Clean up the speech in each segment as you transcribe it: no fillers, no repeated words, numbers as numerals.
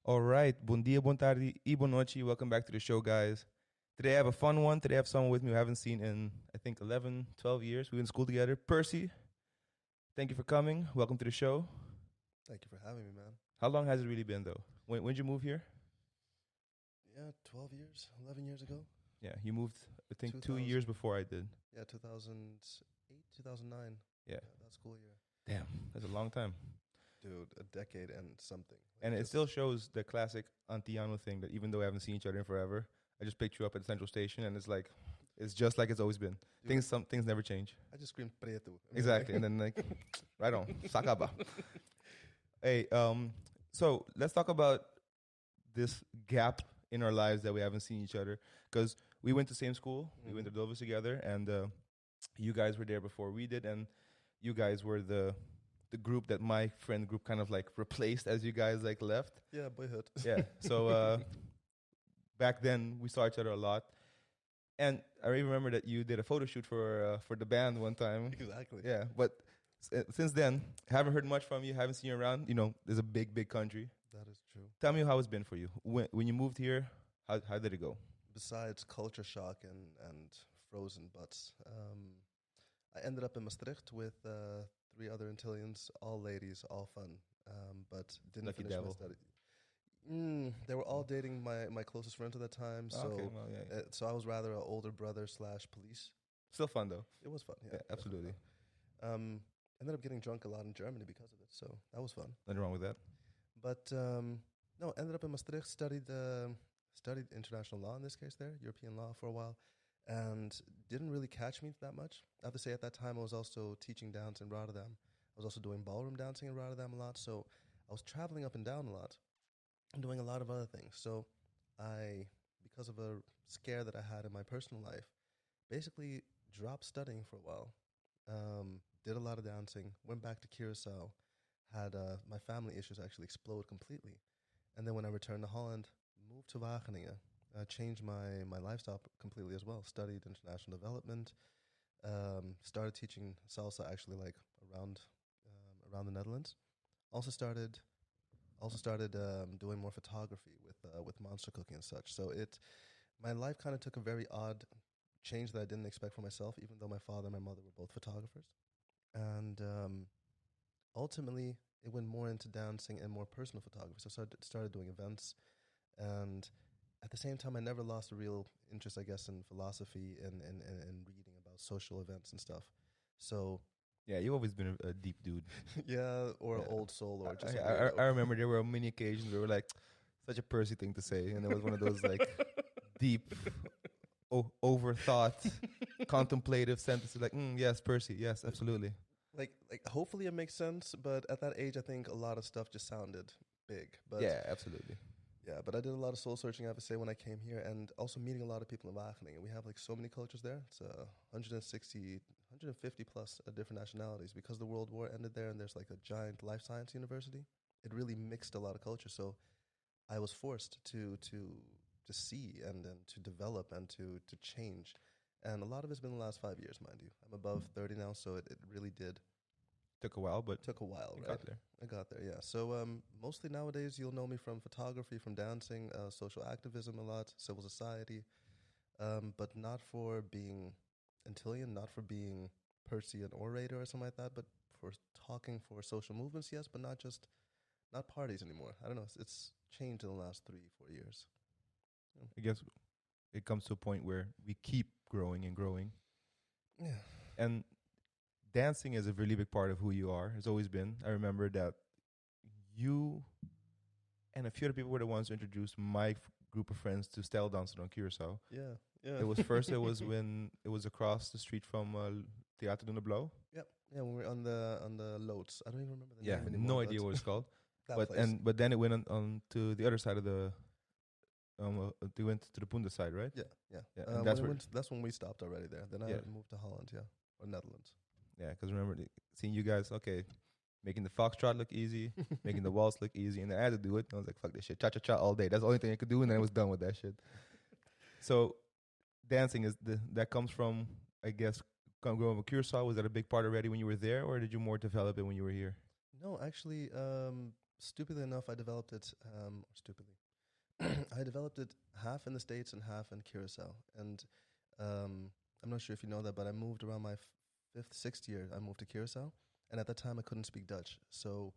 All right. Bom dia, boa tarde, e boa noite. Welcome back to the show, guys. Today I have a fun one. Today I have someone with me who I haven't seen in, I think, 11, 12 years. We were in school together. Percy, thank you for coming. Welcome to the show. Thank you for having me, man. How long has it really been, though? When did you move here? Yeah, 12 years, 11 years ago. Yeah, you moved, I think, 2 years before I did. Yeah, 2008, 2009. Yeah. That school year. Damn, that's a long time. Dude, a decade and something. And it still shows the classic Antiano thing that even though we haven't seen each other in forever, I just picked you up at the central station and it's just like it's always been. Dude, things never change. I just screamed preto. Exactly. And then like, right on. Sakaba. Hey, so let's talk about this gap in our lives that we haven't seen each other. Because we went to the same school. Mm-hmm. We went to Dovis together. And you guys were there before we did. And you guys were the group that my friend group kind of like replaced as you guys like left. Yeah, boyhood. Yeah. So back then we saw each other a lot. And I remember that you did a photo shoot for the band one time. Exactly. Yeah. But since then, haven't heard much from you. Haven't seen you around. You know, there's a big, big country. That is true. Tell me how it's been for you. When you moved here, how did it go? Besides culture shock and frozen butts, I ended up in Maastricht with 3 other Antilleans, all ladies, all fun, but didn't Lucky finish devil. my study. They were all dating my closest friends at that time, so Okay, well, yeah. So I was rather an older brother / police. Still fun though. It was fun, Yeah, absolutely. Ended up getting drunk a lot in Germany because of it, so that was fun. Nothing wrong with that. But no, ended up in Maastricht, studied international law in this case there, European law for a while, and didn't really catch me that much. I have to say at that time I was also teaching dance in Rotterdam. I was also doing ballroom dancing in Rotterdam a lot, so I was traveling up and down a lot and doing a lot of other things. So I, because of a scare that I had in my personal life, basically dropped studying for a while. Did a lot of dancing, went back to Curacao, had my family issues actually explode completely. And then when I returned to Holland, moved to Wageningen, changed my lifestyle completely as well. Studied international development, started teaching salsa actually like around the Netherlands. Also started doing more photography with monster cooking and such. So my life kind of took a very odd change that I didn't expect for myself, even though my father and my mother were both photographers. And ultimately, it went more into dancing and more personal photography. So I started doing events. And at the same time, I never lost a real interest, I guess, in philosophy and reading about social events and stuff. So... Yeah, you've always been a deep dude. Yeah, or an old soul, or just... I remember there were many occasions where we were like, such a Percy thing to say. And it was one of those like deep... overthought, contemplative sentences like, yes, Percy, yes, absolutely. Like hopefully it makes sense, but at that age, I think a lot of stuff just sounded big. But yeah, absolutely. Yeah, but I did a lot of soul searching, I have to say, when I came here, and also meeting a lot of people in Wageningen. We have like so many cultures there. It's 150 plus different nationalities. Because the World War ended there and there's like a giant life science university, it really mixed a lot of culture. So I was forced to see and to develop and to change. And a lot of it's been the last 5 years, mind you. I'm above 30 now, so it really did. Took a while, but... Took a while, right? I got there, yeah. So mostly nowadays, you'll know me from photography, from dancing, social activism a lot, civil society, but not for being Antillean, not for being Percy, an orator or something like that, but for talking for social movements, yes, but not parties anymore. I don't know. It's changed in the last 3-4 years. I guess it comes to a point where we keep growing and growing. Yeah. And dancing is a really big part of who you are. It's always been. I remember that you and a few other people were the ones who introduced my group of friends to style dancing on Curacao. Yeah. It was when it was across the street from Theater de Blauw. Yep. Yeah, when we were on the Loods. I don't even remember the name Yeah, anymore. no idea what it's called. Place. But then it went on to the other side of the... they went to the Punda side, right? Yeah. And that's when we stopped already there. Then I moved to Holland, or Netherlands. Yeah, because remember seeing you guys, making the foxtrot look easy, making the waltz look easy, and then I had to do it. And I was like, fuck this shit, cha-cha-cha all day. That's the only thing I could do, and then I was done with that shit. So dancing that comes from, I guess, growing up Curacao. Was that a big part already when you were there, or did you more develop it when you were here? No, actually, stupidly enough, I developed it, I developed it half in the States and half in Curacao. And I'm not sure if you know that, but I moved around my fifth, sixth year. I moved to Curacao. And at that time, I couldn't speak Dutch. So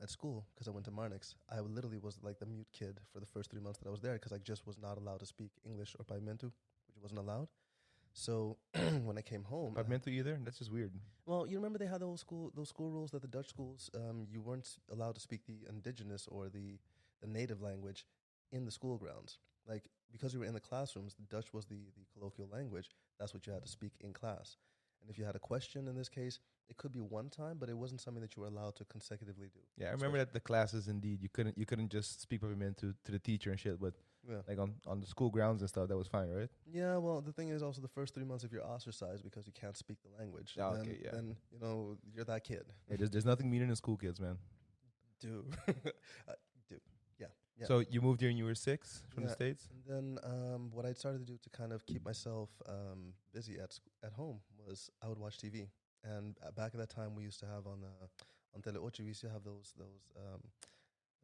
at school, because I went to Marnix, I literally was like the mute kid for the first 3 months that I was there because I just was not allowed to speak English or Paimento, which wasn't allowed. So when I came home... Paimento either? That's just weird. Well, you remember they had those school rules that the Dutch schools, you weren't allowed to speak the indigenous or the native language in the school grounds. Like, because you were in the classrooms, the Dutch was the colloquial language. That's what you had to speak in class. And if you had a question in this case, it could be one time, but it wasn't something that you were allowed to consecutively do. Yeah, I remember that the classes, indeed, you couldn't just speak Paimento to the teacher and shit, but like on the school grounds and stuff, that was fine, right? Yeah, well, the thing is also the first 3 months, if you're ostracized because you can't speak the language, then you know, you're that kid. Hey, there's nothing meaner than school kids, man. Dude. Yeah. So you moved here when you were 6 from the States? And then what I started to do to kind of keep myself busy at home was I would watch TV. And back at that time, we used to have on Tele 8, we used to have those what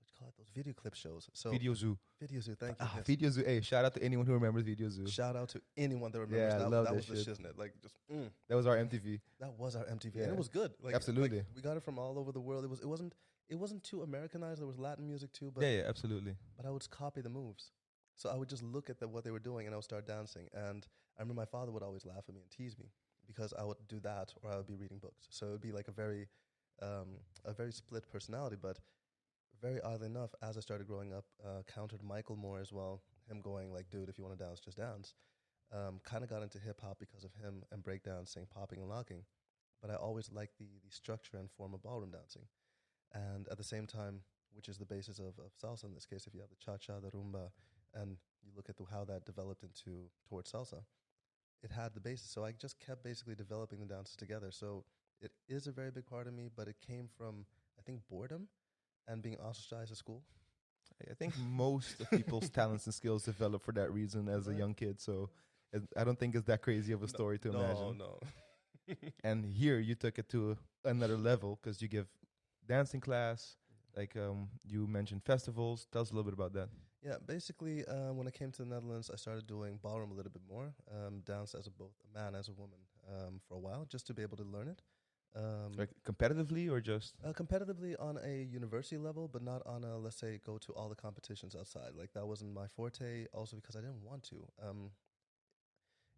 you call it, those video clip shows. So Video Zoo. Video Zoo, thank you. Yes. Video Zoo. Hey, shout out to anyone who remembers Video Zoo. Shout out to anyone that remembers. Yeah, I love that that was shit. the shiznit. Like, just That was our MTV. That was our MTV, Yeah. and it was good. Like, Absolutely. like, we got it from all over the world. It wasn't too Americanized. There was Latin music too, but Yeah, absolutely. But I would copy the moves. So I would just look at what they were doing, and I would start dancing. And I remember my father would always laugh at me and tease me because I would do that, or I would be reading books. So it would be like a very split personality. But very oddly enough, as I started growing up, countered Michael more as well. Him going like, "Dude, if you want to dance, just dance." Kind of got into hip hop because of him and breakdancing, popping and locking. But I always liked the structure and form of ballroom dancing. And at the same time, which is the basis of salsa in this case, if you have the cha-cha, the rumba, and you look at how that developed towards salsa, it had the basis. So I just kept basically developing the dances together. So it is a very big part of me, but it came from, I think, boredom and being ostracized at school. I think most of people's talents and skills develop for that reason as a young kid. So I don't think it's that crazy of a story to imagine. No. And here you took it to another level because you give dancing class, like you mentioned festivals. Tell us a little bit about that. Yeah, basically, when I came to the Netherlands, I started doing ballroom a little bit more, dance as both a man as a woman for a while, just to be able to learn it. Like competitively or just? Competitively on a university level, but not on a, let's say, go to all the competitions outside. Like, that wasn't my forte, also because I didn't want to.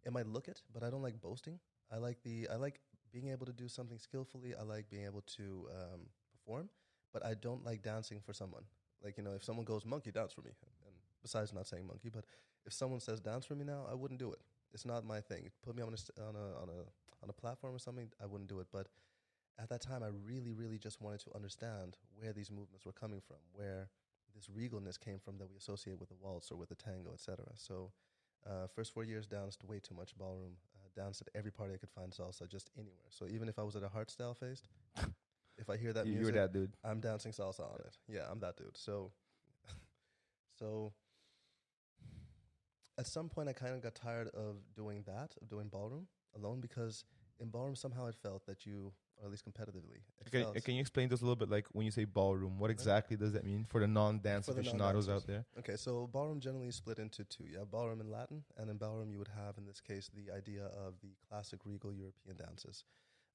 It might look it, but I don't like boasting. I like being able to do something skillfully. I like being able to perform, but I don't like dancing for someone. Like, you know, if someone goes, "Monkey, dance for me," and besides not saying monkey, but if someone says dance for me now, I wouldn't do it. It's not my thing. Put me on a platform or something, I wouldn't do it. But at that time, I really, really just wanted to understand where these movements were coming from, where this regalness came from that we associate with the waltz or with the tango, etc. So first 4 years, danced way too much ballroom. Danced at every party I could find salsa, just anywhere. So even if I was at a hardstyle feast, if I hear that music, you're that dude. I'm dancing salsa on it. Yeah, I'm that dude. So at some point, I kind of got tired of doing ballroom alone, because in ballroom somehow it felt that you, or at least competitively. Can you explain this a little bit? Like, when you say ballroom, what exactly does that mean for the non-dance aficionados out there? Okay, so ballroom generally is split into two. You have ballroom in Latin, and in ballroom you would have, in this case, the idea of the classic regal European dances.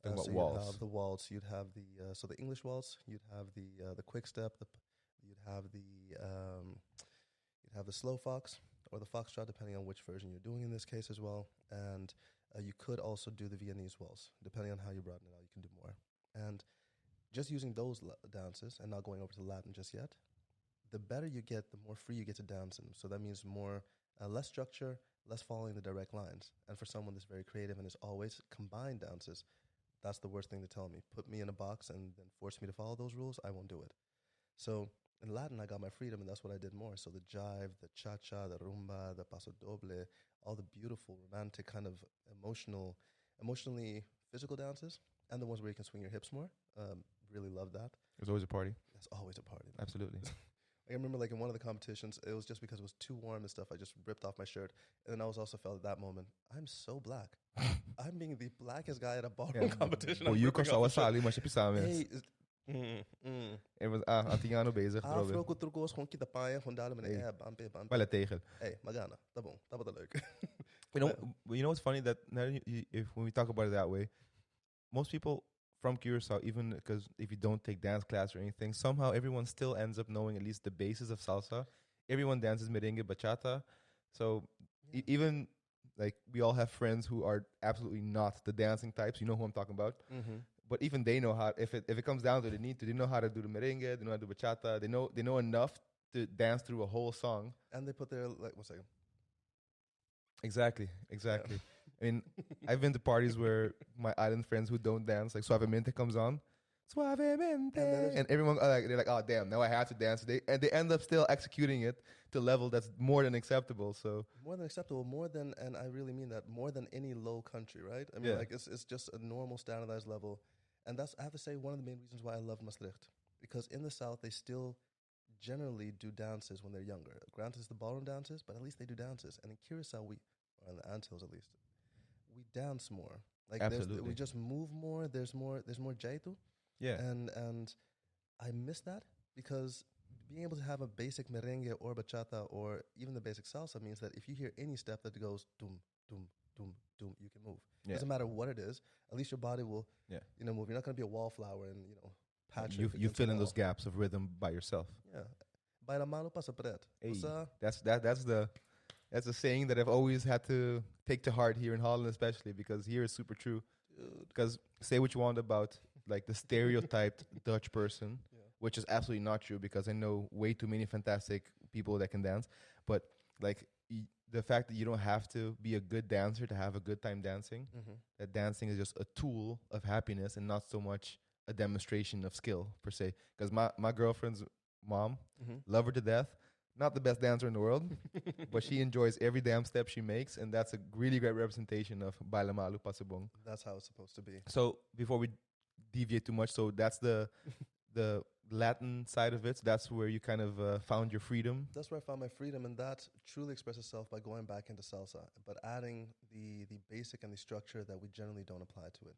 So you'd have the waltz, you'd have the English waltz, you'd have the quick step, you'd have the slow fox or the foxtrot, depending on which version you're doing in this case as well. And you could also do the Viennese waltz, depending on how you broaden it out. You can do more. And just using those dances and not going over to Latin just yet, the better you get, the more free you get to dance in. So that means less structure, less following the direct lines. And for someone that's very creative and is always combined dances, that's the worst thing to tell me. Put me in a box and then force me to follow those rules, I won't do it. So in Latin, I got my freedom, and that's what I did more. So the jive, the cha-cha, the rumba, the paso doble, all the beautiful, romantic, kind of emotionally physical dances, and the ones where you can swing your hips more. Really love that. There's always a party. There's always a party. Absolutely. I remember, like, in one of the competitions, it was just because it was too warm and stuff, I just ripped off my shirt. And then I also felt at that moment, I'm so black. I'm being the blackest guy at a ballroom competition. Hey, Er was Antiano bezig. Afro com truco was gewoon kita paia, gewoon daar met een Hey. bampe. Bala tegen. Hey, magana. Dat bom. Dat wordt leuk. You know what's funny that now if when we talk about it that way, most people from Curacao, even because if you don't take dance class or anything, somehow everyone still ends up knowing at least the basis of salsa. Everyone dances merengue, bachata. So even like we all have friends who are absolutely not the dancing types. You know who I'm talking about. But even they know how. If it comes down to the need to, they know how to do the merengue. They know how to do bachata. They know enough to dance through a whole song. And they put their like 1 second. Exactly. Yeah. I mean, I've been to parties where my island friends who don't dance, like Suavemente comes on, Suavemente, and everyone they're like, oh damn, now I have to dance. They end up still executing it to a level that's more than acceptable. So more than acceptable, more than, and I really mean that, more than any low country, right? I mean, Yeah. like it's just a normal standardized level, and that's, I have to say, one of the main reasons why I love Maastricht, because in the South they still generally do dances when they're younger. Granted, it's the ballroom dances, but at least they do dances. And in Curacao, or in the Antilles at least, we dance more. Like Absolutely. we just move more. There's more jaitu. yeah, And I miss that, because being able to have a basic merengue or bachata or even the basic salsa means that if you hear any step that goes dum dum dum dum, you can move. yeah. Doesn't matter what it is. At least your body will, Yeah. move. You're not going to be a wallflower and patch. You fill in those gaps of rhythm by yourself. Yeah. Baila malo pasa pret. Hey, Pasa. that's the saying that I've always had to take to heart here in Holland, especially because here is super true. Dude. Because say what you want about like the stereotyped Dutch person, Yeah. which is absolutely not true, because I know way too many fantastic people that can dance. But like the fact that you don't have to be a good dancer to have a good time dancing, that dancing is just a tool of happiness and not so much a demonstration of skill per se. Because my girlfriend's mom, love her to death, not the best dancer in the world, but she enjoys every damn step she makes, and that's a really great representation of Baila Malu Pasabong. That's how it's supposed to be. So before we deviate too much, so that's the Latin side of it. So that's where you kind of found your freedom. That's where I found my freedom, and that truly expressed itself by going back into salsa, but adding the basic and the structure that we generally don't apply to it.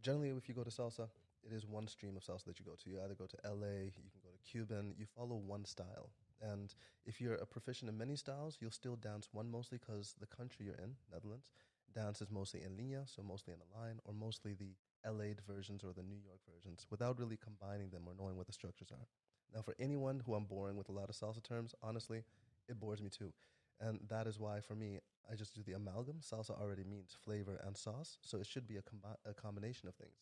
Generally, if you go to salsa, it is one stream of salsa that you go to. You either go to LA, you can go to Cuban, you follow one style. And if you're a proficient in many styles, you'll still dance one, mostly because the country you're in, Netherlands, dances mostly in linea, so mostly in a line, or mostly the LA'd versions or the New York versions, without really combining them or knowing what the structures are. Now, for anyone who I'm boring with a lot of salsa terms, honestly, it bores me too. And that is why, for me, I just do the amalgam. Salsa already means flavor and sauce, so it should be a combination of things.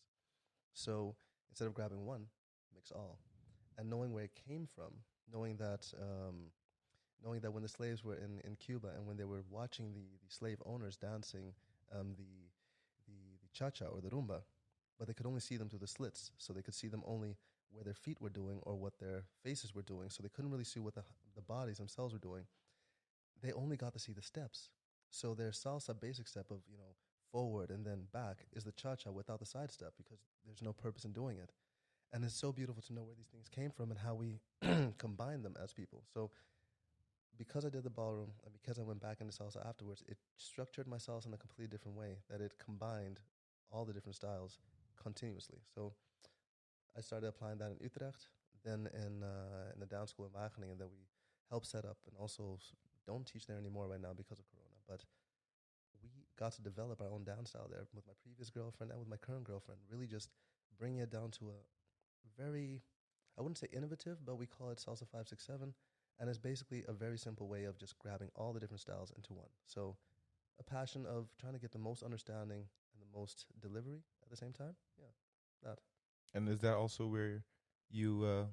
So instead of grabbing one, mix all. And knowing where it came from, knowing that when the slaves were in Cuba and when they were watching the slave owners dancing the cha-cha or the rumba, but they could only see them through the slits, so they could see them only where their feet were doing or what their faces were doing, so they couldn't really see what the bodies themselves were doing. They only got to see the steps. So their salsa basic step of, forward and then back is the cha-cha without the side step, because there's no purpose in doing it. And it's so beautiful to know where these things came from and how we combine them as people. So because I did the ballroom and because I went back into salsa afterwards, it structured my salsa in a completely different way, that it combined all the different styles continuously. So I started applying that in Utrecht, then in the dance school in Wageningen that we helped set up, and also don't teach there anymore right now because of Corona. But we got to develop our own dance style there with my previous girlfriend and with my current girlfriend, really just bringing it down to a very, I wouldn't say innovative, but we call it Salsa 567. And it's basically a very simple way of just grabbing all the different styles into one. So a passion of trying to get the most understanding and the most delivery at the same time. Yeah, that. And is that also where you're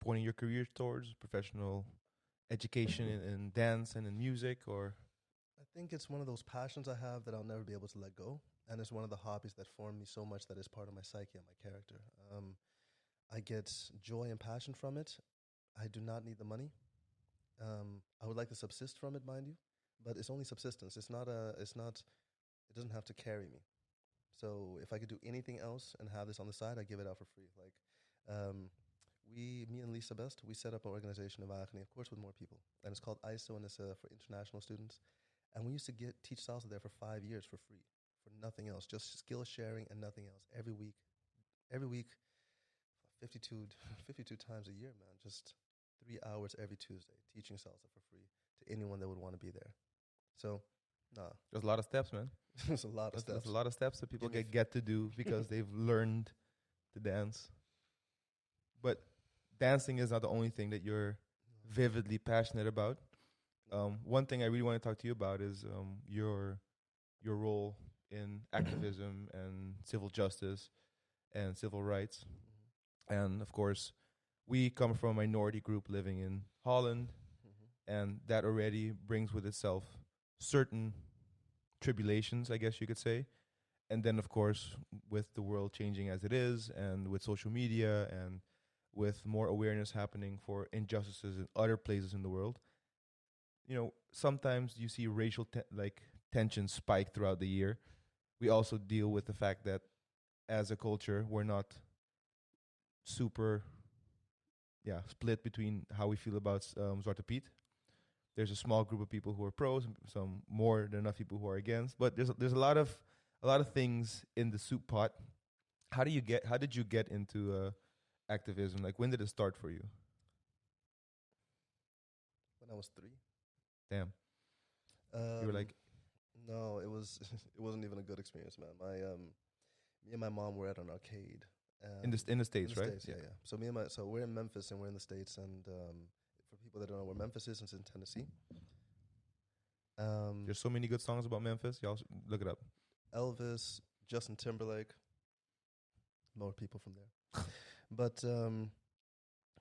pointing your career towards professional education in dance and in music, or? I think it's one of those passions I have that I'll never be able to let go. And it's one of the hobbies that formed me so much that is part of my psyche and my character. I get joy and passion from it. I do not need the money. I would like to subsist from it, mind you, but it's only subsistence. It doesn't have to carry me. So if I could do anything else and have this on the side, I give it out for free. Like, me and Lisa Best, we set up an organization in Wageningen, of course, with more people. And it's called ISO, and it's for international students. And we used to teach salsa there for 5 years for free, for nothing else, just skill sharing and nothing else. Every week, 52, 52 times a year, man. Just 3 hours every Tuesday teaching salsa for free to anyone that would want to be there. So, nah. There's a lot of steps, man. There's a lot of steps. There's a lot of steps that people get to do because they've learned to dance. But dancing is not the only thing that you're vividly passionate about. One thing I really want to talk to you about is your role in activism and civil justice and civil rights. And of course, we come from a minority group living in Holland, and that already brings with itself certain tribulations, I guess you could say. And then, of course, with the world changing as it is, and with social media, and with more awareness happening for injustices in other places in the world, you know, sometimes you see racial tensions spike throughout the year. We also deal with the fact that as a culture, we're not super split between how we feel about Zwarte Piet. There's a small group of people who are pros, and some more than enough people who are against. But there's a lot of things in the soup pot. How did you get into activism? Like, when did it start for you? When I was 3. Damn. You were like, no, it wasn't even a good experience, man. Me and my mom were at an arcade. In the States, right? States, yeah. So we're in Memphis and we're in the States, and for people that don't know where Memphis is, it's in Tennessee. There's so many good songs about Memphis. Y'all look it up. Elvis, Justin Timberlake, more people from there. But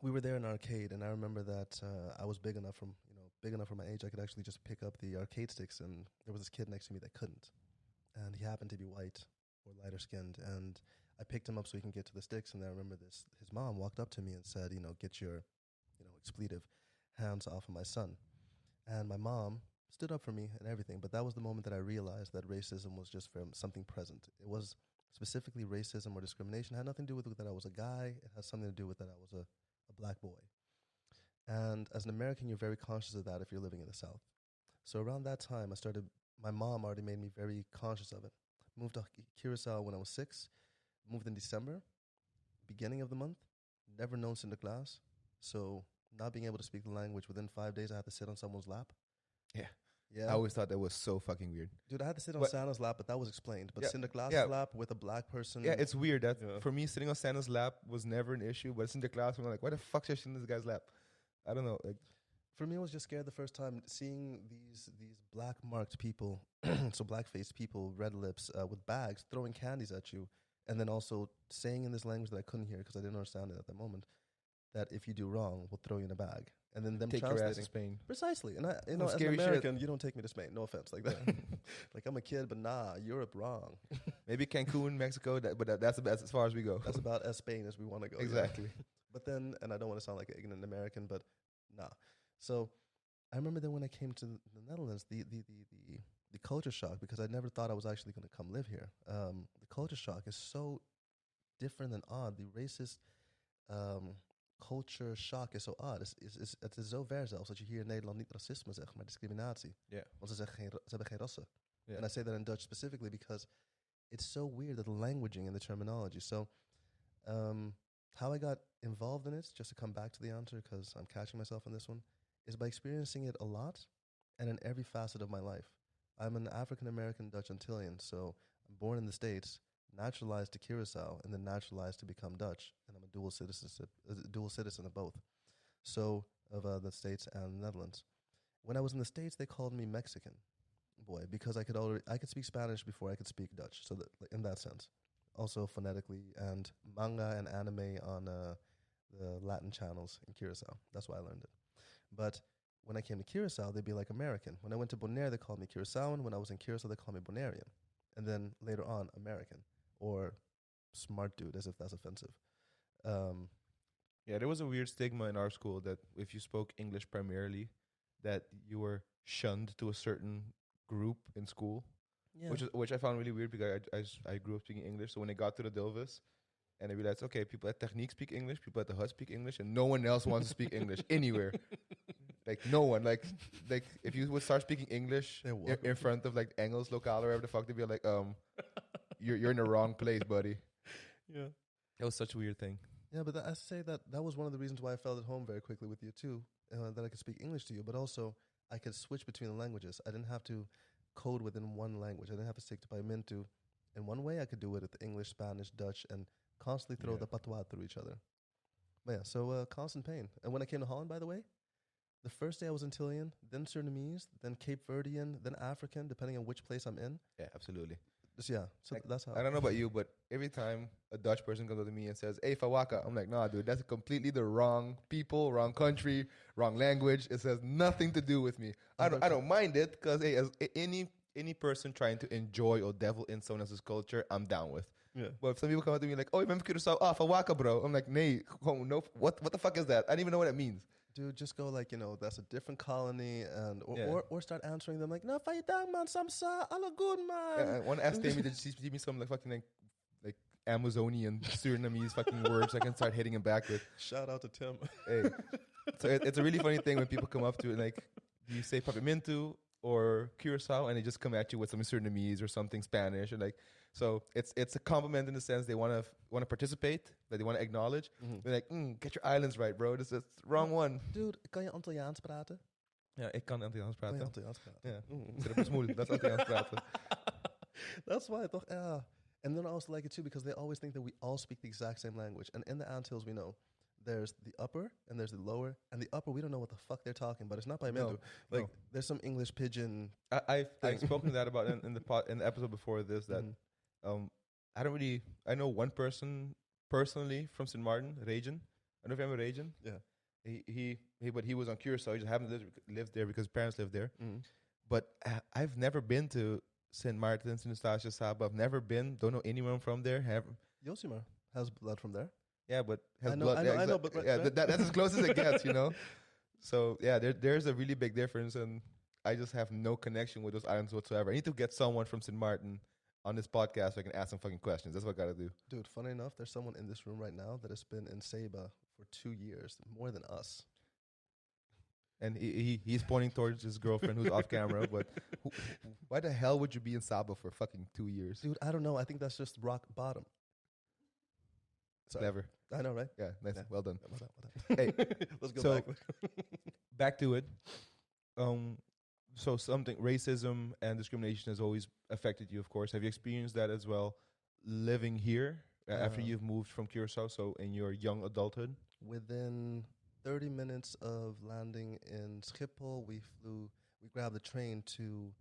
we were there in an arcade, and I remember that I was big enough for my age. I could actually just pick up the arcade sticks, and there was this kid next to me that couldn't, and he happened to be white or lighter skinned, and I picked him up so he can get to the sticks. And I remember his mom walked up to me and said, get your, expletive hands off of my son. And my mom stood up for me and everything, but that was the moment that I realized that racism was just from something present. It was specifically racism or discrimination. It had nothing to do with that I was a guy. It has something to do with that I was a black boy. And as an American, you're very conscious of that if you're living in the South. So around that time, my mom already made me very conscious of it. Moved to Curacao when I was 6. Moved in December, beginning of the month. Never known Sinterklaas. So not being able to speak the language, within 5 days I had to sit on someone's lap. Yeah. I always thought that was so fucking weird. Dude, I had to sit on Santa's lap, but that was explained. But Sinterklaas' lap with a black person. Yeah, it's weird. For me, sitting on Santa's lap was never an issue. But Sinterklaas, I'm like, why the fuck should I sit in this guy's lap? I don't know. Like, for me, I was just scared the first time seeing these black marked people, so black-faced people, red lips, with bags, throwing candies at you, and then also saying in this language that I couldn't hear because I didn't understand it at the moment, that if you do wrong, we'll throw you in a bag. And then them take translating. Your ass to Spain. Precisely. And as an American, you don't take me to Spain. No offense, like that. Like, I'm a kid, but nah, Europe, wrong. Maybe Cancun, Mexico, but that's as far as we go. That's about as Spain as we want to go. Exactly. Yeah. But then, and I don't want to sound like an ignorant American, but nah. So I remember then when I came to the Netherlands, the culture shock, because I never thought I was actually going to come live here. The culture shock is so different and odd. The racist culture shock is zo odd. Het is zo ver zelfs dat je hier in Nederland niet racisme zegt, maar discriminatie. Yeah. Want ze hebben geen rassen. Yeah. And I say that in Dutch specifically because it's so weird, that the languaging and the terminology. So how I got involved in it, just to come back to the answer, because I'm catching myself on this one, is by experiencing it a lot and in every facet of my life. I'm an African American Dutch Antillean, so I'm born in the States, naturalized to Curacao, and then naturalized to become Dutch, and I'm a dual citizen of both, so of the States and the Netherlands. When I was in the States, they called me Mexican boy because I could speak Spanish before I could speak Dutch. So that, like, in that sense, also phonetically, and manga and anime on the Latin channels in Curacao. That's why I learned it. But when I came to Curacao, they'd be like American. When I went to Bonaire, they called me Curaçaoan. When I was in Curacao, they called me Bonairean. And then later on, American, or smart dude, as if that's offensive. Yeah, there was a weird stigma in our school that if you spoke English primarily, that you were shunned to a certain group in school, which I found really weird because I grew up speaking English. So when I got to the Dilvis, and I realized, okay, people at Technique speak English, people at the HUD speak English, and no one else wants to speak English anywhere. Like, no one. Like if you would start speaking English in front of like Engels lokaal or whatever the fuck, they'd be like, you're in the wrong place, buddy. Yeah. That was such a weird thing. Yeah, but I say that was one of the reasons why I felt at home very quickly with you too, that I could speak English to you, but also I could switch between the languages. I didn't have to code within one language. I didn't have to stick to paimento. In one way, I could do it with English, Spanish, Dutch, and constantly throw the patois through each other. But yeah, so constant pain. And when I came to Holland, by the way, the first day I was Antillean, then Surinamese, then Cape Verdean, then African, depending on which place I'm in. Yeah, absolutely. So that's how. I don't know about you, but every time a Dutch person comes up to me and says, "Hey, Fawaka," I'm like, "Nah, dude, that's completely the wrong people, wrong country, wrong language. It has nothing to do with me. I don't mind it because hey, as any person trying to enjoy or devil in someone else's culture, I'm down with. Yeah. But if some people come up to me like, "Oh, remember Curaçao? Ah, Fawaka, bro." I'm like, "Nay, no, what the fuck is that? I don't even know what it means." Dude, just go like, that's a different colony, and or start answering them like, "No, fayetang man, samsa, alla good man." Yeah, I want to ask Tammy to teach me some like fucking like Amazonian Surinamese fucking words I can start hitting him back with. Shout out to Tim. Hey, so it's a really funny thing when people come up to it like, do you say papiamento or Curacao, and they just come at you with some Surinamese or something Spanish, or like, so it's a compliment in the sense they want to participate, that they want to acknowledge. Mm-hmm. They're like, get your islands right, bro. This is the wrong one. Dude, kan je Antilliaans praten? Ja, ik kan Antilliaans praten. Kan je Antilliaans praten? Ja, dat is moeilijk. Dat is Antilliaans praten. That's why I thought, And then I also like it too because they always think that we all speak the exact same language. And in the Antilles, we know there's the upper and there's the lower. And the upper, we don't know what the fuck they're talking about. It's not paimento. There's some English pidgin. I've spoken to that about in the episode before this that I know one person personally from St. Martin, Regen. I don't know if you remember Regen. Yeah. But he was on Curacao. He just happened to live there because his parents lived there. Mm-hmm. But I've never been to St. Martin, St. Eustatius, Saba. I've never been. Don't know anyone from there. Josimar has blood from there. Yeah, but has I know, blood. I know, but right. That's as close as it gets, So yeah, there's a really big difference, and I just have no connection with those islands whatsoever. I need to get someone from St. Martin on this podcast so I can ask some fucking questions. That's what I gotta do. Dude, funny enough, there's someone in this room right now that has been in Saba for 2 years, more than us. And he's pointing towards his girlfriend who's off camera. But why the hell would you be in Saba for fucking 2 years? Dude, I don't know. I think that's just rock bottom. Sorry. Clever. I know, right? Yeah, nice. Yeah. Well done. Well done. Hey, let's go back. Back to it. So something racism and discrimination has always affected you, of course. Have you experienced that as well, living here after you've moved from Curacao? So in your young adulthood, within 30 minutes of landing in Schiphol, we grabbed the train to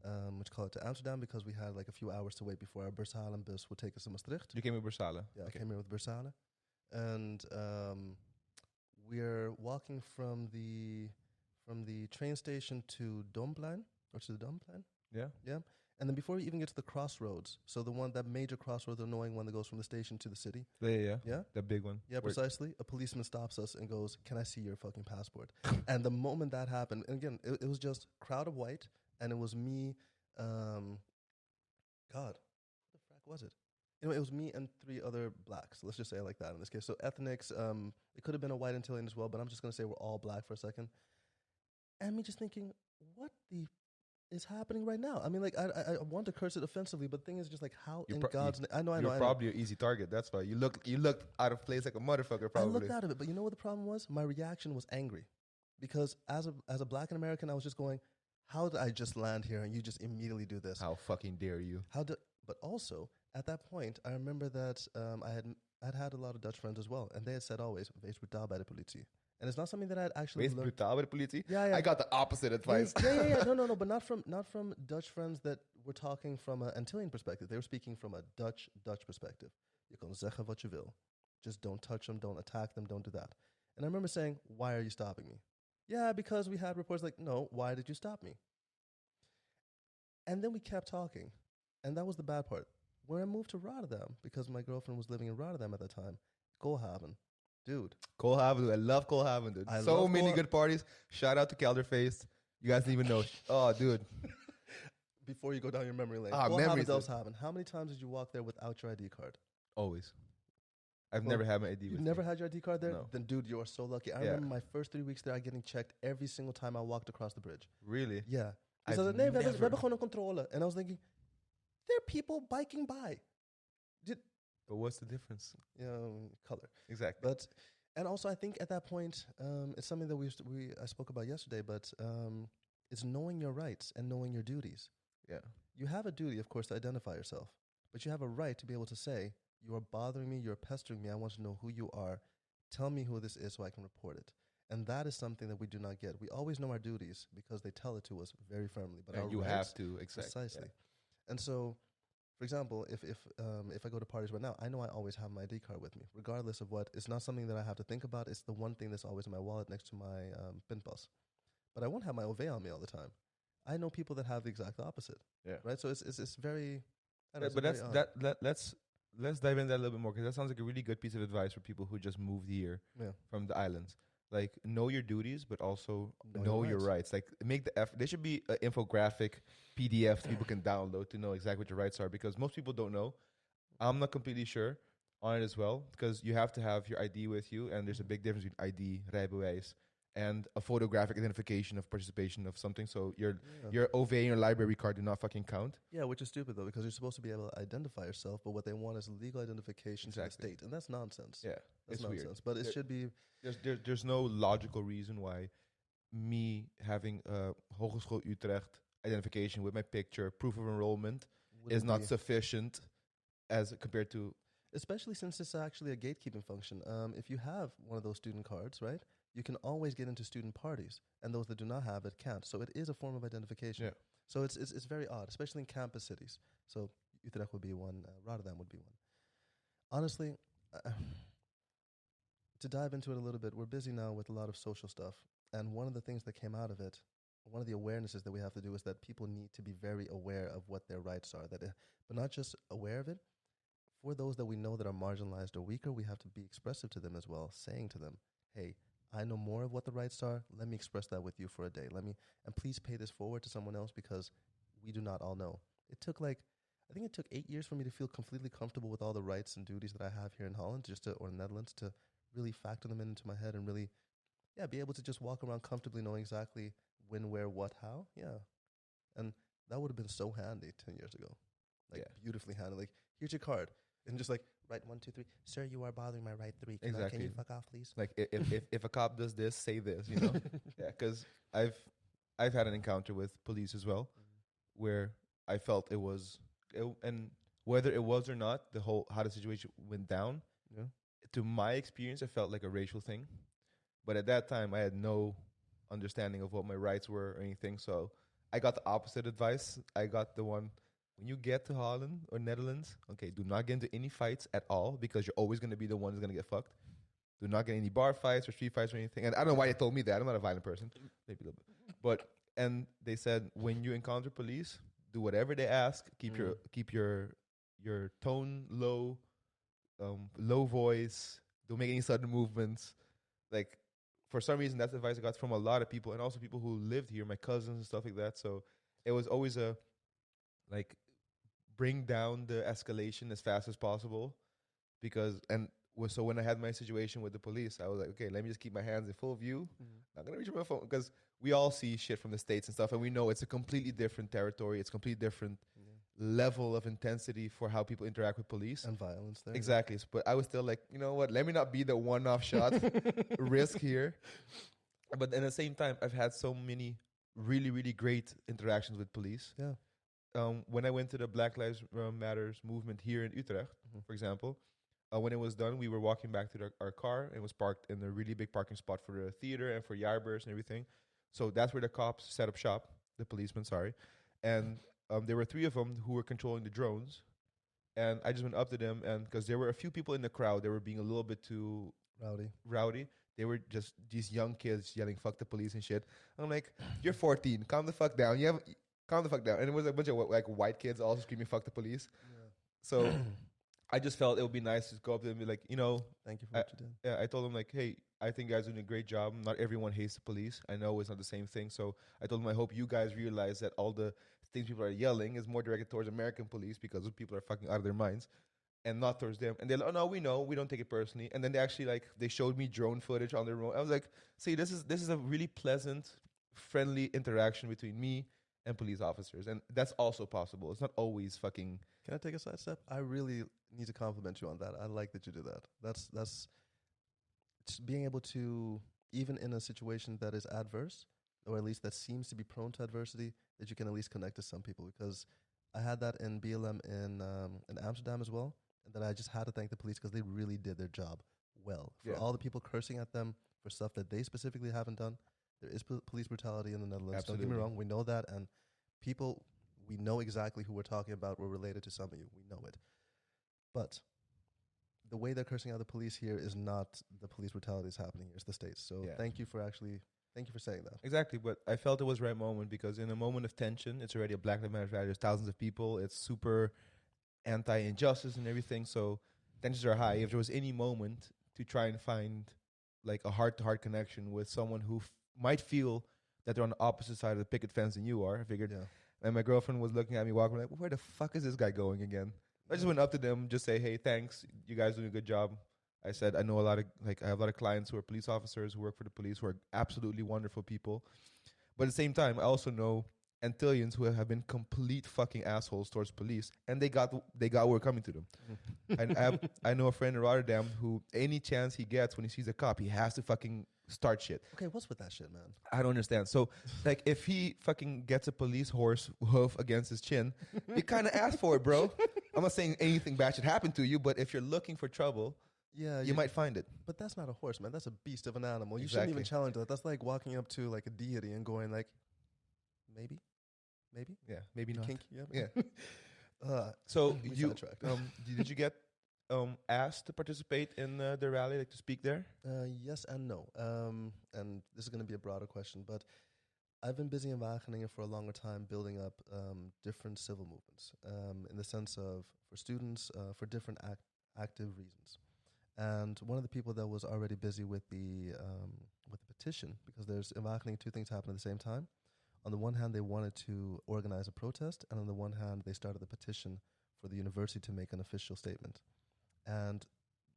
to Amsterdam because we had like a few hours to wait before our Bersalen bus would take us to Maastricht. You came with Bersalen? Yeah, okay. I came here with Bersalen. And we're walking from the train station to Domplein, or to the Domplein. Yeah. Yeah. And then before we even get to the crossroads, so that major crossroad, the annoying one that goes from the station to the city. Yeah. Yeah? That big one. Yeah, precisely. A policeman stops us and goes, "Can I see your fucking passport?" And the moment that happened, and again, it was just crowd of white, and it was me, God, what the frack was it? It was me and 3 other blacks. Let's just say it like that in this case. So ethnics, it could have been a white Antillean as well, but I'm just going to say we're all black for a second. And me just thinking, what the is happening right now? I mean, like, I want to curse it offensively, but the thing is just like, how in God's name? I know. You're probably an easy target. That's why you looked out of place like a motherfucker. Probably. I looked out of it, but you know what the problem was? My reaction was angry, because as a black and American, I was just going, how did I just land here and you just immediately do this? How fucking dare you? But also at that point, I remember that I'd had a lot of Dutch friends as well, and they had said always, "Wees brutaal bij de politie." And it's not something that I'd actually learned. Wees brutaal bij de politie? Yeah. I got the opposite advice. Yeah. No, but not from Dutch friends that were talking from an Antillean perspective. They were speaking from a Dutch perspective. Je kan zeggen wat je wil. Just don't touch them, don't attack them, don't do that. And I remember saying, "Why are you stopping me?" Yeah, because we had reports like, "No, why did you stop me?" And then we kept talking. And that was the bad part. When I moved to Rotterdam, because my girlfriend was living in Rotterdam at that time, Koolhaven. Dude. Koolhaven, dude. I love Koolhaven, dude. So many good parties. Shout out to Kelderfeest. You guys didn't even know. Oh, dude. Before you go down your memory lane. Memories. Koolhaven. How many times did you walk there without your ID card? Always. I've never had my ID with me. You've never had your ID card there? No. Then, dude, you are so lucky. I remember my first 3 weeks there, getting checked every single time I walked across the bridge. Really? Yeah. Because I was like, we hebben gewoon een controle. And I was thinking, there are people biking by. But what's the difference? Color. Exactly. But and also I think at that point, it's something that I spoke about yesterday. But it's knowing your rights and knowing your duties. Yeah. You have a duty, of course, to identify yourself, but you have a right to be able to say, "You are bothering me. You're pestering me. I want to know who you are. Tell me who this is so I can report it." And that is something that we do not get. We always know our duties because they tell it to us very firmly. But our you rights, have to, exactly. precisely. Yeah. And so, for example, if I go to parties right now, I know I always have my ID card with me, regardless of what. It's not something that I have to think about. It's the one thing that's always in my wallet next to my pinpas. But I won't have my OV on me all the time. I know people that have the exact opposite. Yeah. Right. So it's very. But let's dive into that a little bit more, because that sounds like a really good piece of advice for people who just moved here from the islands. Like, know your duties, but also know your rights. Like, make the effort. There should be an infographic PDF people can download to know exactly what your rights are, because most people don't know. I'm not completely sure on it as well, because you have to have your ID with you, and there's a big difference between ID, rijbewijs, and a photographic identification of participation of something. So your OV and your library card do not fucking count. Yeah, which is stupid though, because you're supposed to be able to identify yourself, but what they want is legal identification to the state, and that's nonsense. Yeah, that's it's nonsense. weird. But it should be. There's no logical reason why me having a Hogeschool Utrecht identification with my picture, proof of enrollment, is not sufficient as compared to. Especially since it's actually a gatekeeping function. If you have one of those student cards, right, you can always get into student parties, and those that do not have it can't. So it is a form of identification. Yeah. So it's very odd, especially in campus cities. So Utrecht would be one, Rotterdam would be one. Honestly, to dive into it a little bit, we're busy now with a lot of social stuff, and one of the things that came out of it, one of the awarenesses that we have to do is that people need to be very aware of what their rights are, but not just aware of it. For those that we know that are marginalized or weaker, we have to be expressive to them as well, saying to them, hey, I know more of what the rights are. Let me express that with you for a day. And please pay this forward to someone else, because we do not all know. I think it took 8 years for me to feel completely comfortable with all the rights and duties that I have here in Holland, or Netherlands, to really factor them into my head and really, be able to just walk around comfortably knowing exactly when, where, what, how. Yeah. And that would have been so handy 10 years ago. Beautifully handy. Like, here's your card. And just like, write 1, 2, 3. Sir, you are bothering my right 3. Can you fuck off, please? Like, if a cop does this, say this, you know? Yeah, because I've had an encounter with police as well, where I felt and whether it was or not, how the situation went down, to my experience, it felt like a racial thing. But at that time, I had no understanding of what my rights were or anything. So I got the opposite advice. I got the one, when you get to Holland or Netherlands, okay, do not get into any fights at all, because you're always going to be the one who's going to get fucked. Do not get any bar fights or street fights or anything. And I don't know why they told me that. I'm not a violent person. Maybe a little bit. And they said, when you encounter police, do whatever they ask. Keep your tone low, low voice. Don't make any sudden movements. Like, for some reason, that's advice I got from a lot of people, and also people who lived here, my cousins and stuff like that. So it was always bring down the escalation as fast as possible, so when I had my situation with the police, I was like, okay, let me just keep my hands in full view. Not gonna reach for my phone, because we all see shit from the States and stuff, and we know it's a completely different territory. It's a completely different level of intensity for how people interact with police and violence there. Exactly. But I was still like, you know what? Let me not be the one-off shot risk here. But at the same time, I've had so many really, really great interactions with police. Yeah. When I went to the Black Lives Matters movement here in Utrecht, for example, when it was done, we were walking back to our car, and it was parked in a really big parking spot for the theater and for Jaarbeurs and everything. So that's where the cops set up shop, the policemen, sorry. And there were 3 of them who were controlling the drones. And I just went up to them, and because there were a few people in the crowd, they were being a little bit too rowdy. They were just these young kids yelling, fuck the police and shit. I'm like, you're 14, calm the fuck down. Calm the fuck down. And it was a bunch of white kids also screaming, fuck the police. Yeah. So I just felt it would be nice to go up to them and be like, thank you for what you did. Yeah, I told them, like, hey, I think you guys are doing a great job. Not everyone hates the police. I know it's not the same thing. So I told them, I hope you guys realize that all the things people are yelling is more directed towards American police, because those people are fucking out of their minds, and not towards them. And they're like, oh, no, we know. We don't take it personally. And then they actually, they showed me drone footage on their own. I was like, see, this is a really pleasant, friendly interaction between me and police officers, and that's also possible. It's not always fucking. Can I take a side step? I really need to compliment you on that. I like that you do that. That's being able to, even in a situation that is adverse, or at least that seems to be prone to adversity, that you can at least connect to some people. Because I had that in BLM in Amsterdam as well, and then I just had to thank the police because they really did their job well. For all the people cursing at them for stuff that they specifically haven't done, there is police brutality in the Netherlands. Absolutely. Don't get me wrong, we know that, and people, we know exactly who we're talking about. We're related to some of you. We know it. But the way they're cursing out the police here is not the police brutality that's happening here. It's the States. So thank you for saying that. Exactly, but I felt it was the right moment because in a moment of tension, it's already a Black Lives Matter rally. There's thousands of people. It's super anti-injustice and everything. So tensions are high. If there was any moment to try and find like a heart-to-heart connection with someone who might feel that they're on the opposite side of the picket fence than you are, I figured. Yeah. And my girlfriend was looking at me walking like, where the fuck is this guy going again? I just went up to them, just say, hey, thanks. You guys doing a good job. I said, I know I have a lot of clients who are police officers who work for the police who are absolutely wonderful people. But at the same time, I also know Antilleans who have been complete fucking assholes towards police, and they got where coming to them. I know a friend in Rotterdam who, any chance he gets when he sees a cop, he has to fucking start shit. Okay, what's with that shit, man? I don't understand. So, like, if he fucking gets a police horse hoof against his chin, you kind of ask for it, bro. I'm not saying anything bad should happen to you, but if you're looking for trouble, you might find it. But that's not a horse, man. That's a beast of an animal. You shouldn't even challenge that. That's like walking up to like a deity and going like, maybe, yeah, maybe not. Kinky, yeah. So did you get asked to participate in the rally, like to speak there? Yes and no. And this is going to be a broader question, but I've been busy in Wageningen for a longer time building up different civil movements in the sense of for students for different active reasons. And one of the people that was already busy with the petition, because there's in Wageningen two things happen at the same time. On the one hand, they wanted to organize a protest, and on the one hand, they started the petition for the university to make an official statement. And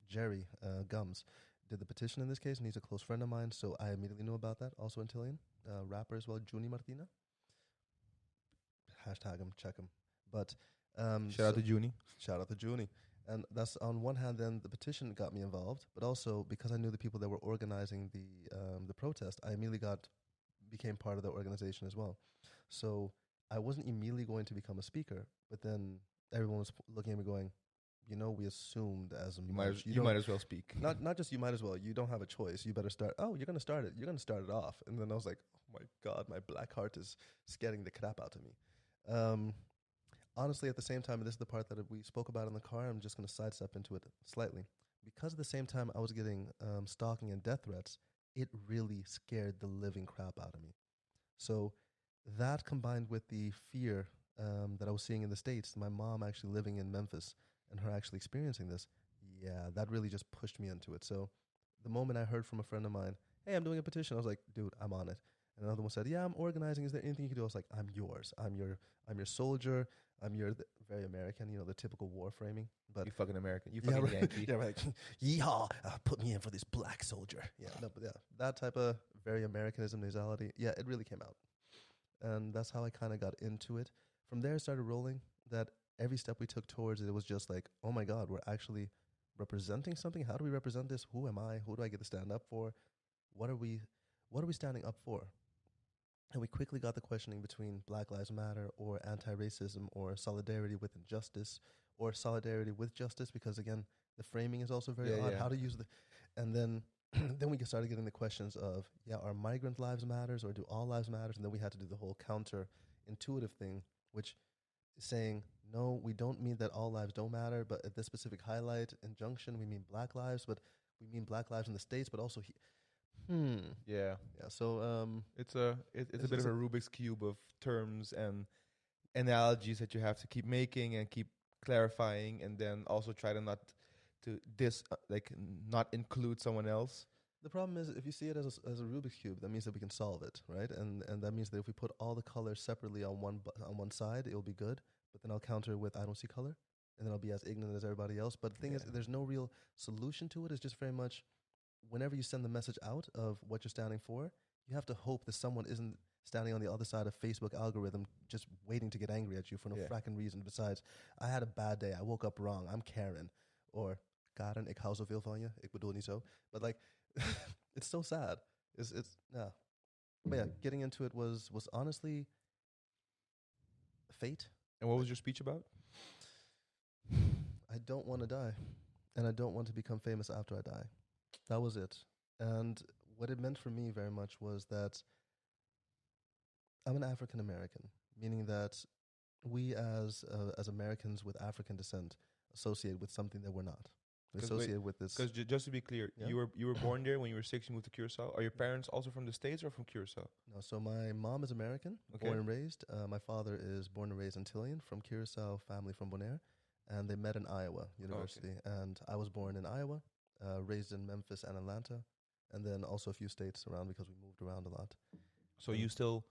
Jerry Gums did the petition in this case, and he's a close friend of mine, so I immediately knew about that. Also Antillean, rapper as well, Juni Martina. Hashtag him, check him. But shout out to Juni. Shout out to Juni. And that's on one hand, then the petition got me involved, but also because I knew the people that were organizing the protest, I immediately became part of the organization as well. So I wasn't immediately going to become a speaker, but then everyone was looking at me going, we assumed as a you might as well speak. Not just you might as well. You don't have a choice. You better start. Oh, you're going to start it. You're going to start it off. And then I was like, oh my God, my black heart is scaring the crap out of me. Honestly, at the same time, and this is the part that we spoke about in the car, I'm just going to sidestep into it slightly. Because at the same time I was getting stalking and death threats, it really scared the living crap out of me. So that combined with the fear that I was seeing in the States, my mom actually living in Memphis and her actually experiencing this, that really just pushed me into it. So the moment I heard from a friend of mine, hey, I'm doing a petition, I was like, dude, I'm on it. And another one said, yeah, I'm organizing. Is there anything you can do? I was like, I'm yours. I'm your soldier. I'm your very American, the typical war framing. But you fucking American. You fucking Yankee. Yeah, right. Yeehaw, put me in for this black soldier. That type of very Americanism, nasality. Yeah, it really came out. And that's how I kind of got into it. From there, I started rolling. That every step we took towards it was just like, oh my God, we're actually representing something. How do we represent this? Who am I? Who do I get to stand up for? What are we standing up for? And we quickly got the questioning between Black Lives Matter or anti-racism or solidarity with injustice or solidarity with justice, because again, the framing is also very odd. How to use and then then we started getting the questions of, are migrant lives matters or do all lives matters? And then we had to do the whole counter-intuitive thing, which is saying, no, we don't mean that all lives don't matter, but at this specific highlight injunction, we mean Black lives, but we mean Black lives in the States, but also Yeah. So it's a bit of a Rubik's Cube of terms and analogies that you have to keep making and keep clarifying, and then also try to not include someone else. The problem is, if you see it as a Rubik's Cube, that means that we can solve it, right? And that means that if we put all the colors separately on one side, it'll be good. But then I'll counter it with I don't see color, and then I'll be as ignorant as everybody else. But the thing is, there's no real solution to it. It's just very much, whenever you send the message out of what you're standing for, you have to hope that someone isn't standing on the other side of Facebook algorithm just waiting to get angry at you for no fracking reason. Besides, I had a bad day. I woke up wrong. I'm Karen. Or, Karen, ik hou zoveel van je. Ik bedoel niet zo. But like, it's so sad. It's yeah. But yeah, getting into it was honestly fate. And what was your speech about? I don't want to die. And I don't want to become famous after I die. That was it. And what it meant for me very much was that I'm an African American, meaning that we as Americans with African descent associate with something that we're not. We associate with this. Because just to be clear, you were born there when you were 6, you moved to Curacao. Are your parents also from the States or from Curacao? No, so my mom is American, born and raised. My father is born and raised Antillean from Curacao, family from Bonaire. And they met in Iowa University. And I was born in Iowa, raised in Memphis and Atlanta, and then also a few states around because we moved around a lot. So you still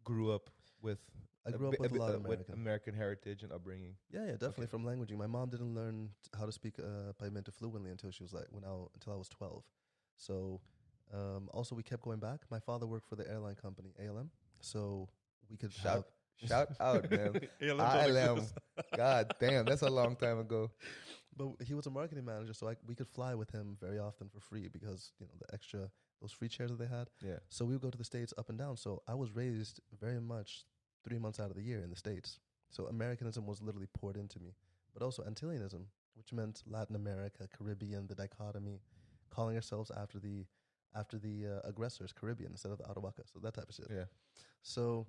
grew up with... I grew up with a lot of with American heritage and upbringing. Yeah, definitely from languaging. My mom didn't learn how to speak Paimento fluently until she was until I was 12. So also we kept going back. My father worked for the airline company ALM, so we could Shout out, man. ALM. God damn, that's a long time ago. But he was a marketing manager, so we could fly with him very often for free because, the extra, those free chairs that they had. Yeah. So we would go to the States up and down. So I was raised very much 3 months out of the year in the States. So Americanism was literally poured into me. But also Antilleanism, which meant Latin America, Caribbean, the dichotomy, calling ourselves after the aggressors, Caribbean instead of the Arawaka. So that type of shit. Yeah. So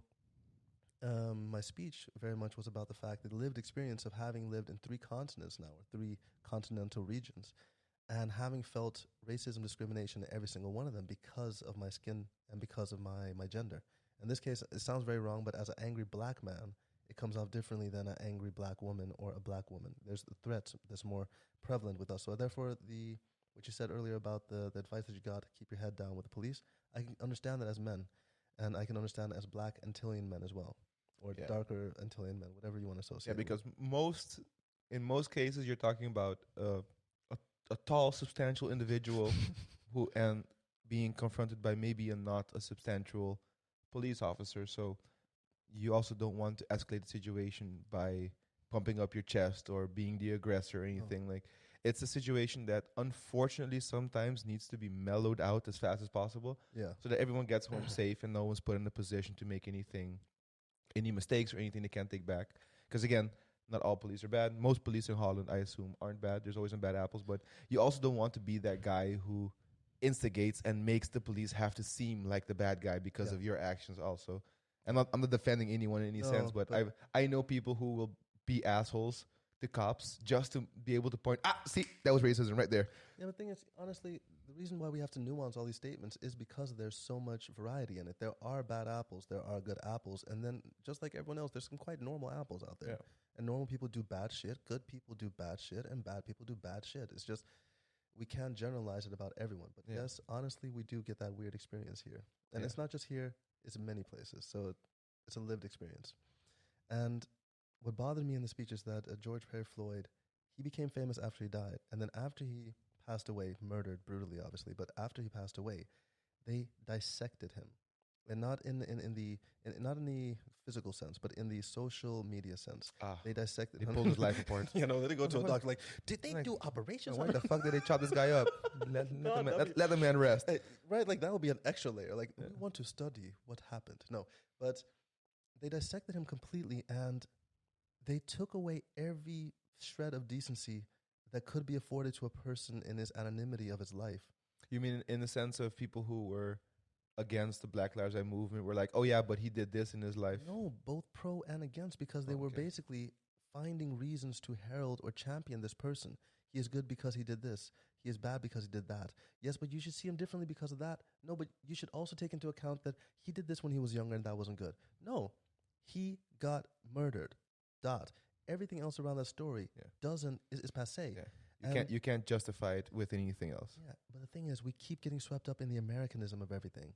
my speech very much was about the fact that the lived experience of having lived in 3 continents now, or 3 continental regions, and having felt racism, discrimination in every single one of them because of my skin and because of my gender. In this case, it sounds very wrong, but as an angry black man, it comes off differently than an angry black woman or a black woman. There's the threat that's more prevalent with us. So therefore, what you said earlier about the advice that you got, keep your head down with the police, I can understand that as men, and I can understand that as black Antillean men as well, or darker Antillean men, whatever you want to associate. Yeah, because in most cases, you're talking about a tall, substantial individual who and being confronted by maybe not a substantial police officer. So you also don't want to escalate the situation by pumping up your chest or being the aggressor or anything. Like, it's a situation that unfortunately sometimes needs to be mellowed out as fast as possible. Yeah. So that everyone gets home safe and no one's put in a position to make any mistakes or anything they can't take back. Because again, not all police are bad. Most police in Holland, I assume, aren't bad. There's always some bad apples, but you also don't want to be that guy who instigates and makes the police have to seem like the bad guy because of your actions also. I'm not defending anyone in any sense, but I know people who will be assholes to cops just to be able to point, see, that was racism right there. Yeah, but the thing is, honestly, the reason why we have to nuance all these statements is because there's so much variety in it. There are bad apples, there are good apples, and then just like everyone else, there's some quite normal apples out there. Yeah. And normal people do bad shit, good people do bad shit, and bad people do bad shit. It's just, we can't generalize it about everyone. But yes, honestly, we do get that weird experience here. And it's not just here, it's in many places. So it's a lived experience. And what bothered me in the speech is that George Perry Floyd, he became famous after he died. And then after he passed away, murdered brutally, obviously, but after he passed away, they dissected him. And not in the physical sense, but in the social media sense. They dissected him. They pulled his life apart. They didn't go to a doctor like, did they do operations? Why the fuck did they chop this guy up? Let the man rest. Right, like that would be an extra layer. Like, we want to study what happened. No, but they dissected him completely, and they took away every shred of decency that could be afforded to a person in his anonymity of his life. You mean in the sense of people who were against the Black Lives Matter movement were like, oh yeah, but he did this in his life? No, both pro and against, because they were basically finding reasons to herald or champion this person. He is good because he did this. He is bad because he did that. Yes, but you should see him differently because of that. No, but you should also take into account that he did this when he was younger and that wasn't good. No, he got murdered. Everything else around that story is passé. Yeah. You can't justify it with anything else. Yeah, but the thing is, we keep getting swept up in the Americanism of everything.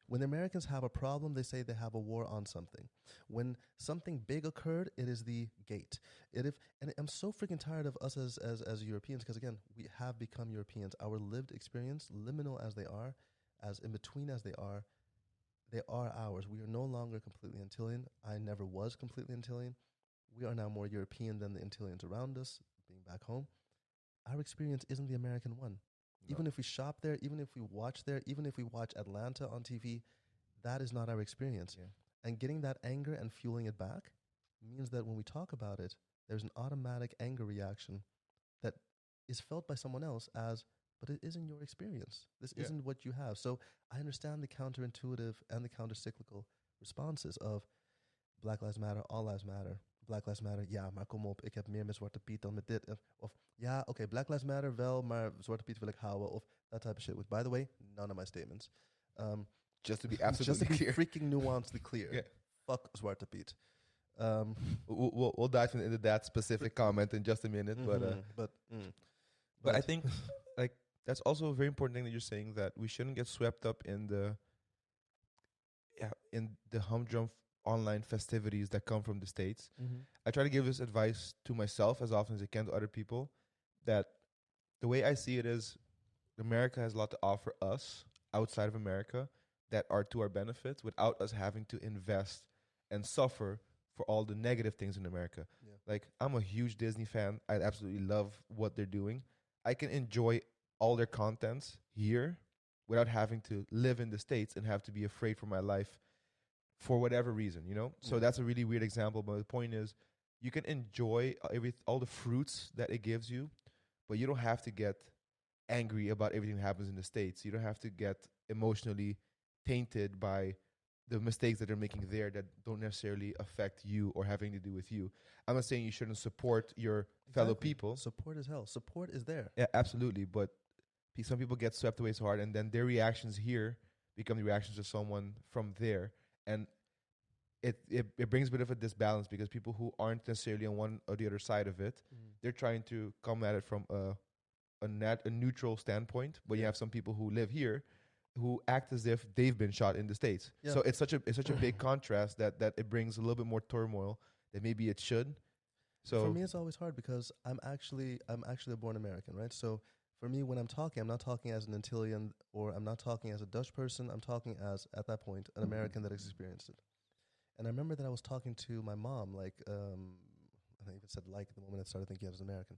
When the Americans have a problem, they say they have a war on something. When something big occurred, it is the gate. And I'm so freaking tired of us as Europeans, because again, we have become Europeans. Our lived experience, liminal as they are, as in between as they are, they are ours. We are no longer completely Antillean. I never was completely Antillean. We are now more European than the Antilleans around us, being back home. Our experience isn't the American one. No. Even if we shop there, even if we watch there, even if we watch Atlanta on TV, that is not our experience. Yeah. And getting that anger and fueling it back means that when we talk about it, there's an automatic anger reaction that is felt by someone else as, but it isn't your experience. This isn't what you have. So I understand the counterintuitive and the countercyclical responses of Black Lives Matter, All Lives Matter. Black Lives Matter, ja, maar kom op, ik heb meer met Zwarte Piet dan met dit. Of ja, oké, Black Lives Matter wel, maar Zwarte Piet wil ik houden. Of that type of shit. With, by the way, none of my statements. Just to be absolutely clear. Freaking nuancedly clear. Yeah. Fuck Zwarte Piet. We'll dive into that specific comment in just a minute, but I think like that's also a very important thing that you're saying, that we shouldn't get swept up in the humdrum online festivities that come from the States. Mm-hmm. I try to give this advice to myself as often as I can to other people, that the way I see it is America has a lot to offer us outside of America that are to our benefit without us having to invest and suffer for all the negative things in America. Yeah. Like, I'm a huge Disney fan. I absolutely love what they're doing. I can enjoy all their contents here without having to live in the States and have to be afraid for my life for whatever reason, you know? So that's a really weird example, but the point is, you can enjoy all the fruits that it gives you, but you don't have to get angry about everything that happens in the States. You don't have to get emotionally tainted by the mistakes that they're making there that don't necessarily affect you or have anything to do with you. I'm not saying you shouldn't support your fellow people. Support is hell. Support is there. Yeah, absolutely. But some people get swept away so hard, and then their reactions here become the reactions of someone from there. And it brings a bit of a disbalance, because people who aren't necessarily on one or the other side of it, they're trying to come at it from a neutral standpoint. But you have some people who live here who act as if they've been shot in the States. Yeah. So it's such a big contrast that it brings a little bit more turmoil than maybe it should. So for me, it's always hard because I'm actually a born American, right? So for me, when I'm talking, I'm not talking as an Antillean, or I'm not talking as a Dutch person. I'm talking as, at that point, an American that has experienced it. And I remember that I was talking to my mom, like, I even said like the moment I started thinking I was American.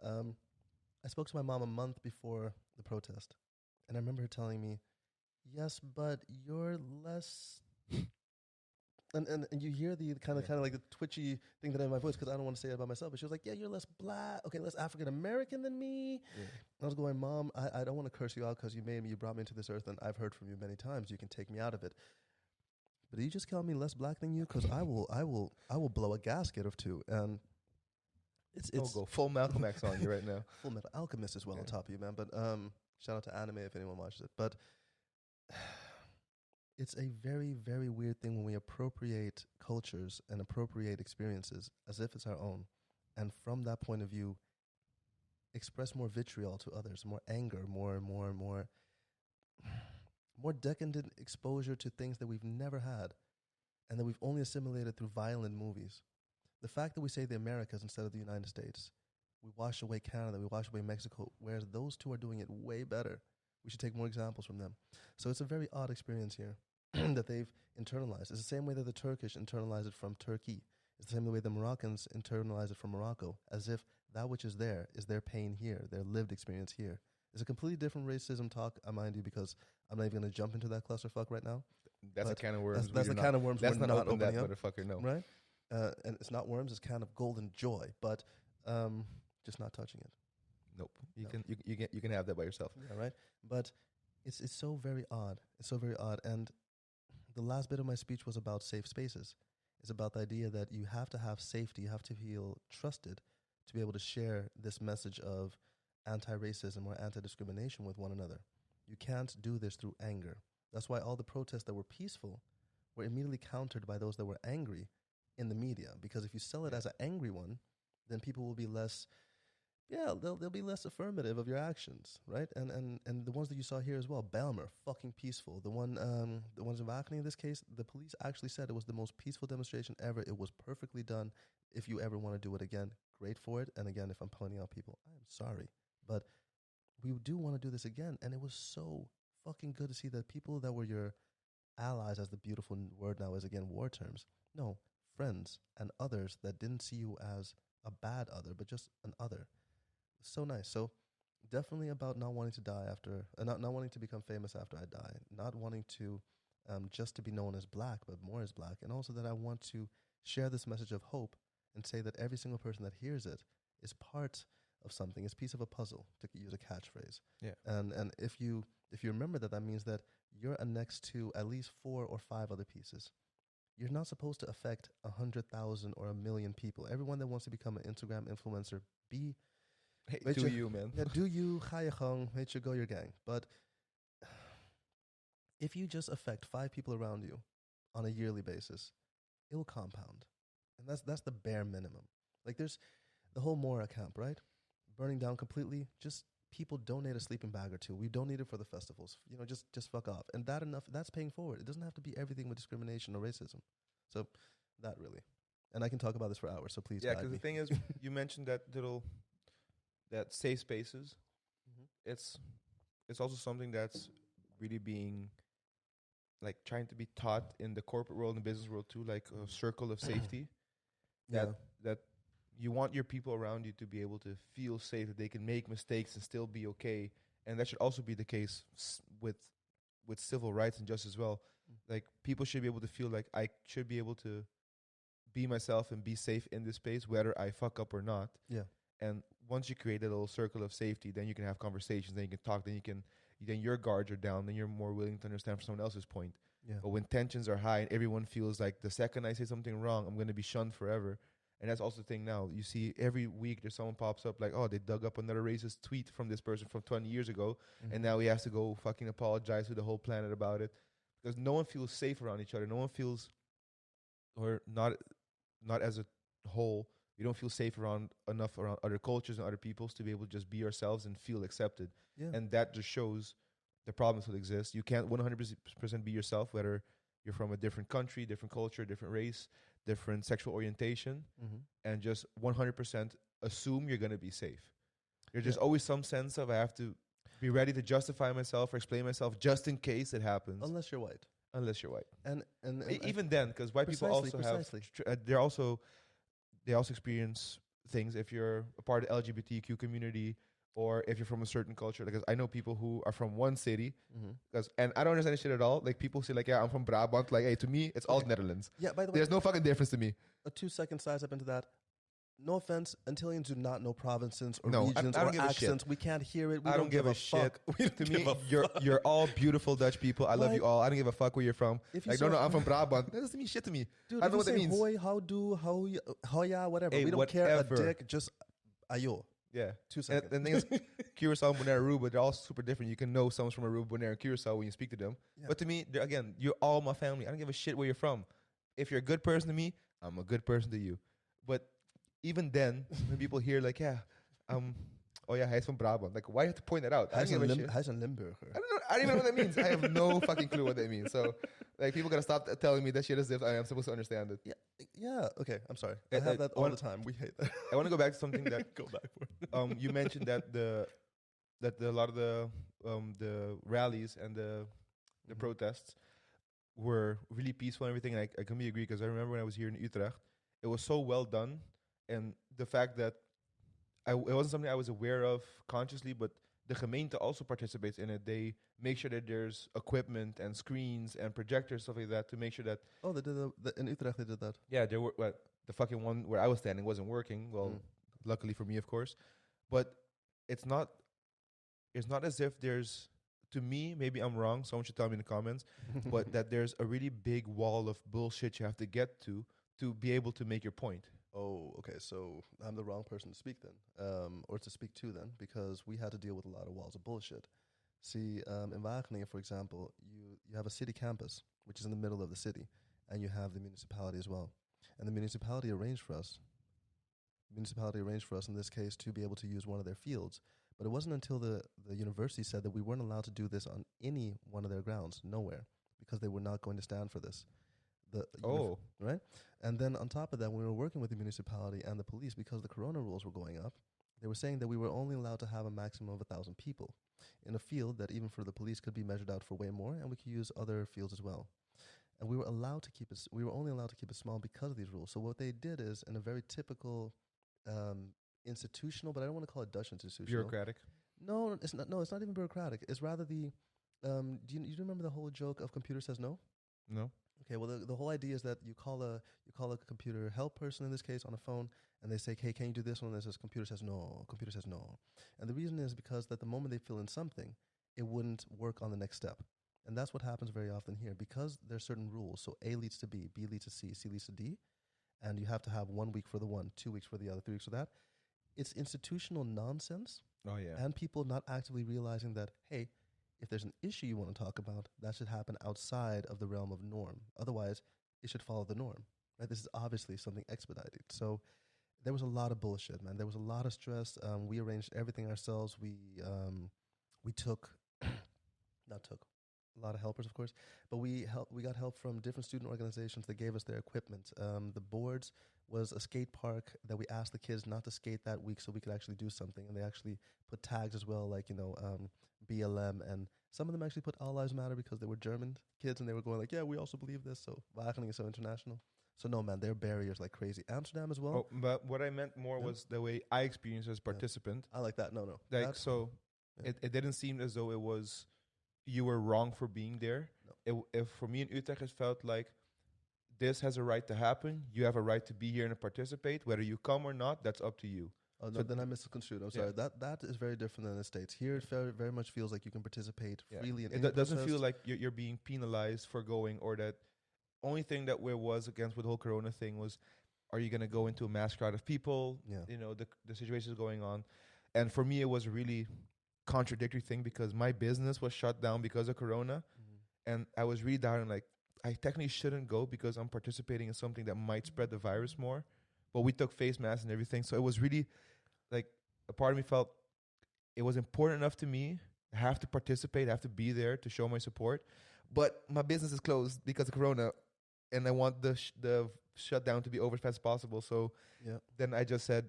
I spoke to my mom a month before the protest. And I remember her telling me, yes, but you're less... And you hear the kind of like the twitchy thing that I have in my voice, because I don't want to say it about myself. But she was like, yeah, you're less black, less African American than me. Yeah. And I was going, Mom, I don't want to curse you out because you brought me into this earth, and I've heard from you many times. You can take me out of it. But you just call me less black than you, because I will blow a gasket or two. And it's go full Malcolm X on you right now. Full Metal Alchemist as well on top of you, man. But shout out to anime if anyone watches it. But it's a very, very weird thing when we appropriate cultures and appropriate experiences as if it's our own, and from that point of view, express more vitriol to others, more anger, more decadent exposure to things that we've never had and that we've only assimilated through violent movies. The fact that we say the Americas instead of the United States, we wash away Canada, we wash away Mexico, whereas those two are doing it way better. We should take more examples from them. So it's a very odd experience here that they've internalized. It's the same way that the Turkish internalize it from Turkey. It's the same way the Moroccans internalize it from Morocco, as if that which is there is their pain here, their lived experience here. It's a completely different racism talk, I mind you, because I'm not even going to jump into that clusterfuck right now. That's a can of worms. That's the kind of worms we're not opening that up. Motherfucker, no. Right? And it's not worms, it's kind of golden joy, but just not touching it. Nope. You can have that by yourself. Yeah, right? But it's so very odd. It's so very odd. And the last bit of my speech was about safe spaces. It's about the idea that you have to have safety, you have to feel trusted to be able to share this message of anti-racism or anti-discrimination with one another. You can't do this through anger. That's why all the protests that were peaceful were immediately countered by those that were angry in the media. Because if you sell it as an angry one, then people will be less... Yeah, they'll be less affirmative of your actions, right? And the ones that you saw here as well, Belmer, fucking peaceful. The ones in Wageningen in this case, the police actually said it was the most peaceful demonstration ever. It was perfectly done. If you ever want to do it again, great for it. And again, if I'm pointing out people, I am sorry. But we do want to do this again. And it was so fucking good to see that people that were your allies, as the beautiful word now is again, war terms. No, friends and others that didn't see you as a bad other, but just an other. So nice. So definitely about not wanting to die after, not wanting to become famous after I die, not wanting to just to be known as black, but more as black, and also that I want to share this message of hope and say that every single person that hears it is part of something, is piece of a puzzle, to use a catchphrase. Yeah. And if you remember that, that means that you're annexed to at least 4 or 5 other pieces. You're not supposed to affect 100,000 or 1 million people. Everyone that wants to become an Instagram influencer, do you, man? Yeah, do you, ga je gang, weet je, go your gang. But if you just affect 5 people around you on a yearly basis, it will compound. And that's the bare minimum. Like there's the whole Mora camp, right? Burning down completely. Just people donate a sleeping bag or 2. We don't need it for the festivals. You know, just fuck off. And that's paying forward. It doesn't have to be everything with discrimination or racism. So that really. And I can talk about this for hours, so please. Yeah, because the thing is, you mentioned that safe spaces. Mm-hmm. It's also something that's really being like trying to be taught in the corporate world and business world too, like a circle of safety. That you want your people around you to be able to feel safe, that they can make mistakes and still be okay. And that should also be the case with civil rights and justice as well. Like people should be able to feel like I should be able to be myself and be safe in this space, whether I fuck up or not. Yeah. And once you create a little circle of safety, then you can have conversations, then you can talk, then your guards are down, then you're more willing to understand from someone else's point. Yeah. But when tensions are high and everyone feels like the second I say something wrong, I'm going to be shunned forever. And that's also the thing now. You see every week there's someone pops up like, oh, they dug up another racist tweet from this person from 20 years ago. Mm-hmm. And now he has to go fucking apologize to the whole planet about it. Because no one feels safe around each other. No one feels, or not as a whole, we don't feel safe enough around other cultures and other peoples to be able to just be ourselves and feel accepted. Yeah. And that just shows the problems that exist. You can't 100% be yourself, whether you're from a different country, different culture, different race, different sexual orientation, and just 100% assume you're going to be safe. There's just always some sense of I have to be ready to justify myself or explain myself just in case it happens. Unless you're white. And even then, because white people also have, they also experience things if you're a part of the LGBTQ community or if you're from a certain culture. Because I know people who are from one city, and I don't understand this shit at all. Like people say like, yeah, I'm from Brabant. Like, hey, to me, it's all Netherlands. Yeah, by the way, there's no fucking difference to me. A 2-second size up into that. No offense, Antilleans do not know provinces or regions or accents. We can't hear it. I don't give a shit. To me, you're all beautiful Dutch people. I love you all. I don't give a fuck where you're from. Like, no, I'm from Brabant. That doesn't mean shit to me. Dude, I don't know what that means. Hoi, how do, how ya, whatever. Hey, we don't care a dick, just ayo. Yeah. 2 seconds. And the thing is, Curacao, Bonaire, Aruba, they're all super different. You can know someone's from Aruba, Bonaire, and Curacao when you speak to them. Yeah. But to me, again, you're all my family. I don't give a shit where you're from. If you're a good person to me, I'm a good person to you. But even then, when people hear like, yeah, oh yeah, he's from Brabant. Like, why do you have to point that out? He's a Limburger. I don't even know what that means. I have no fucking clue what that means. So, like, people gotta stop telling me that shit as if I am supposed to understand it. Yeah. Okay. I'm sorry. I have that all the time. We hate that. I want to go back to something that go back for. You mentioned that a lot of the rallies and the protests were really peaceful and everything. And I completely agree because I remember when I was here in Utrecht, it was so well done. And the fact that it wasn't something I was aware of consciously, but the gemeente also participates in it. They make sure that there's equipment and screens and projectors, stuff like that, to make sure that... Oh, they did in Utrecht, they did that. Yeah, there were, the fucking one where I was standing wasn't working. Well, luckily for me, of course. But it's not as if there's... To me, maybe I'm wrong. Someone should tell me in the comments. But that there's a really big wall of bullshit you have to get to be able to make your point. Oh, okay. So I'm the wrong person to speak then, or to speak to then, because we had to deal with a lot of walls of bullshit. See, in Wageningen, for example, you have a city campus, which is in the middle of the city, and you have the municipality as well. And the municipality arranged for us in this case to be able to use one of their fields. But it wasn't until the university said that we weren't allowed to do this on any one of their grounds, nowhere, because they were not going to stand for this. Right? And then on top of that, when we were working with the municipality and the police, because the corona rules were going up, they were saying that we were only allowed to have a maximum of 1,000 people. in a field that even for the police could be measured out for way more, and we could use other fields as well. And we were allowed to keep it. We were only allowed to keep it small because of these rules. So what they did is, in a very typical institutional, but I don't want to call it Dutch institutional. Bureaucratic. No, it's not. No, it's not even bureaucratic. It's rather the. Do you remember the whole joke of computer says no? No. Okay, well, the whole idea is that you call a computer help person in this case on a phone, and they say, "Hey, can you do this one?" And it says, "Computer says no." Computer says no, and the reason is because that the moment they fill in something, it wouldn't work on the next step, and that's what happens very often here because there's certain rules. So A leads to B, B leads to C, C leads to D, and you have to have 1 week for the one, 2 weeks for the other, 3 weeks for that. It's institutional nonsense, Oh yeah. and people not actively realizing that, hey, if there's an issue you want to talk about, that should happen outside of the realm of norm. Otherwise, it should follow the norm. Right? This is obviously something expedited. So there was a lot of bullshit, man. There was a lot of stress. We arranged everything ourselves. We took, not took, a lot of helpers, of course, but we got help from different student organizations that gave us their equipment. The boards was a skate park that we asked the kids not to skate that week so we could actually do something. And they actually put tags as well, like, BLM, and some of them actually put All Lives Matter because they were German kids and they were going like, yeah, we also believe this. So Wageningen is so international. So no, man, there are barriers like crazy. Amsterdam as well. Oh, but what I meant more was the way I experienced as a participant. I like that. No. Like, so it didn't seem as though it was you were wrong for being there. No. If for me in Utrecht, it felt like this has a right to happen. You have a right to be here and participate. Whether you come or not, that's up to you. Oh, no, then I misconstrued. I'm sorry. That is very different than the States. Here, it very much feels like you can participate freely. In it doesn't feel like you're being penalized for going, or that only thing that was against with the whole Corona thing was, are you going to go into a mass crowd of people? Yeah. The situation is going on. And for me, it was a really contradictory thing because my business was shut down because of Corona. Mm-hmm. And I was really down and like, I technically shouldn't go because I'm participating in something that might spread the virus more. But we took face masks and everything. So it was really like a part of me felt it was important enough to me. I have to participate. I have to be there to show my support. But my business is closed because of Corona. And I want the shutdown to be over as fast as possible. So then I just said,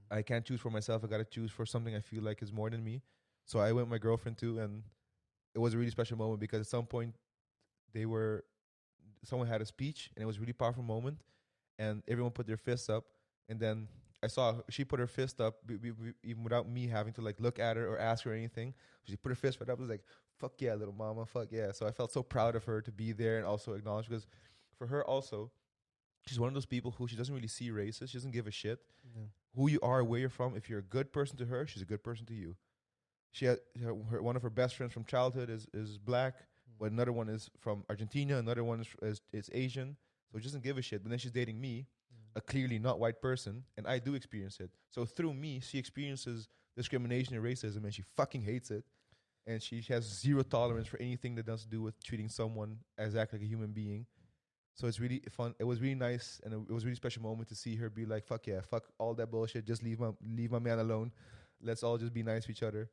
I can't choose for myself. I got to choose for something I feel like is more than me. So I went with my girlfriend too. And it was a really special moment because at some point someone had a speech and it was a really powerful moment. And everyone put their fists up. And then I saw she put her fist up even without me having to like look at her or ask her anything. She put her fist right up. I was like, fuck yeah, little mama, fuck yeah. So I felt so proud of her to be there and also acknowledge, because for her also, she's one of those people who she doesn't really see races. She doesn't give a shit who you are, where you're from. If you're a good person to her, she's a good person to you. She had one of her best friends from childhood is black, but another one is from Argentina, another one is Asian. So she doesn't give a shit. But then she's dating me, a clearly not white person, and I do experience it. So through me, she experiences discrimination and racism, and she fucking hates it. And she has zero tolerance for anything that has to do with treating someone as act like a human being. So it's really fun. It was really nice, and it was a really special moment to see her be like, fuck yeah, fuck all that bullshit. Just leave my man alone. Let's all just be nice to each other.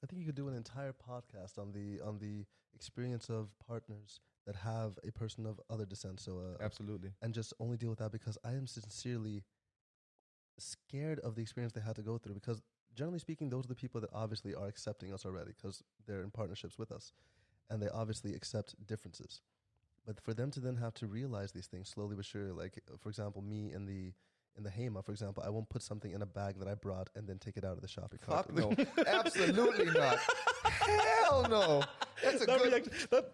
I think you could do an entire podcast on the experience of partners that have a person of other descent. So absolutely. And just only deal with that, because I am sincerely scared of the experience they had to go through, because generally speaking, those are the people that obviously are accepting us already because they're in partnerships with us and they obviously accept differences. But for them to then have to realize these things slowly but surely, like, for example, me in the HEMA, for example, I won't put something in a bag that I brought and then take it out of the shopping cart. Fuck no. Absolutely not. Hell no. That's a good...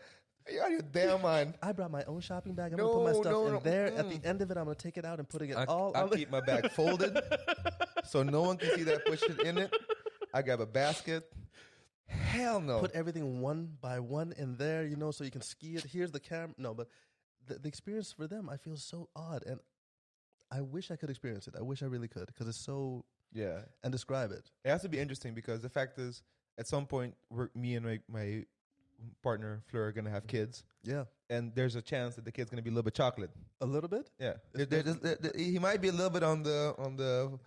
You're out of your damn mind. I brought my own shopping bag. I'm going to put my stuff in there. At the end of it, I'm going to take it out and putting it all... I'll keep my bag folded so no one can see that I pushed it in it. I grab a basket. Hell no. Put everything one by one in there, so you can ski it. Here's the camera. No, but the experience for them, I feel so odd. And I wish I could experience it. I wish I really could, because it's so... Yeah. And describe it. It has to be interesting, because the fact is, at some point, me and my partner, Fleur, are going to have kids. Yeah. And there's a chance that the kid's going to be a little bit chocolate. A little bit? Yeah. He might be a little bit on the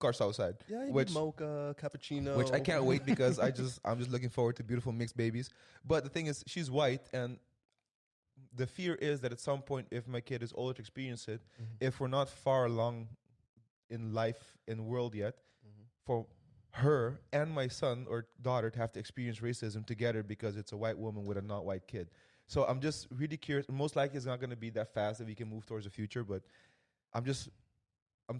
Carso side. Yeah, mocha, cappuccino. Which I can't wait, because I'm just looking forward to beautiful mixed babies. But the thing is, she's white, and the fear is that at some point, if my kid is older to experience it, if we're not far along in life, in world yet, for her and my son or daughter to have to experience racism together because it's a white woman with a not white kid. So I'm just really curious. Most likely it's not going to be that fast that we can move towards the future, but I'm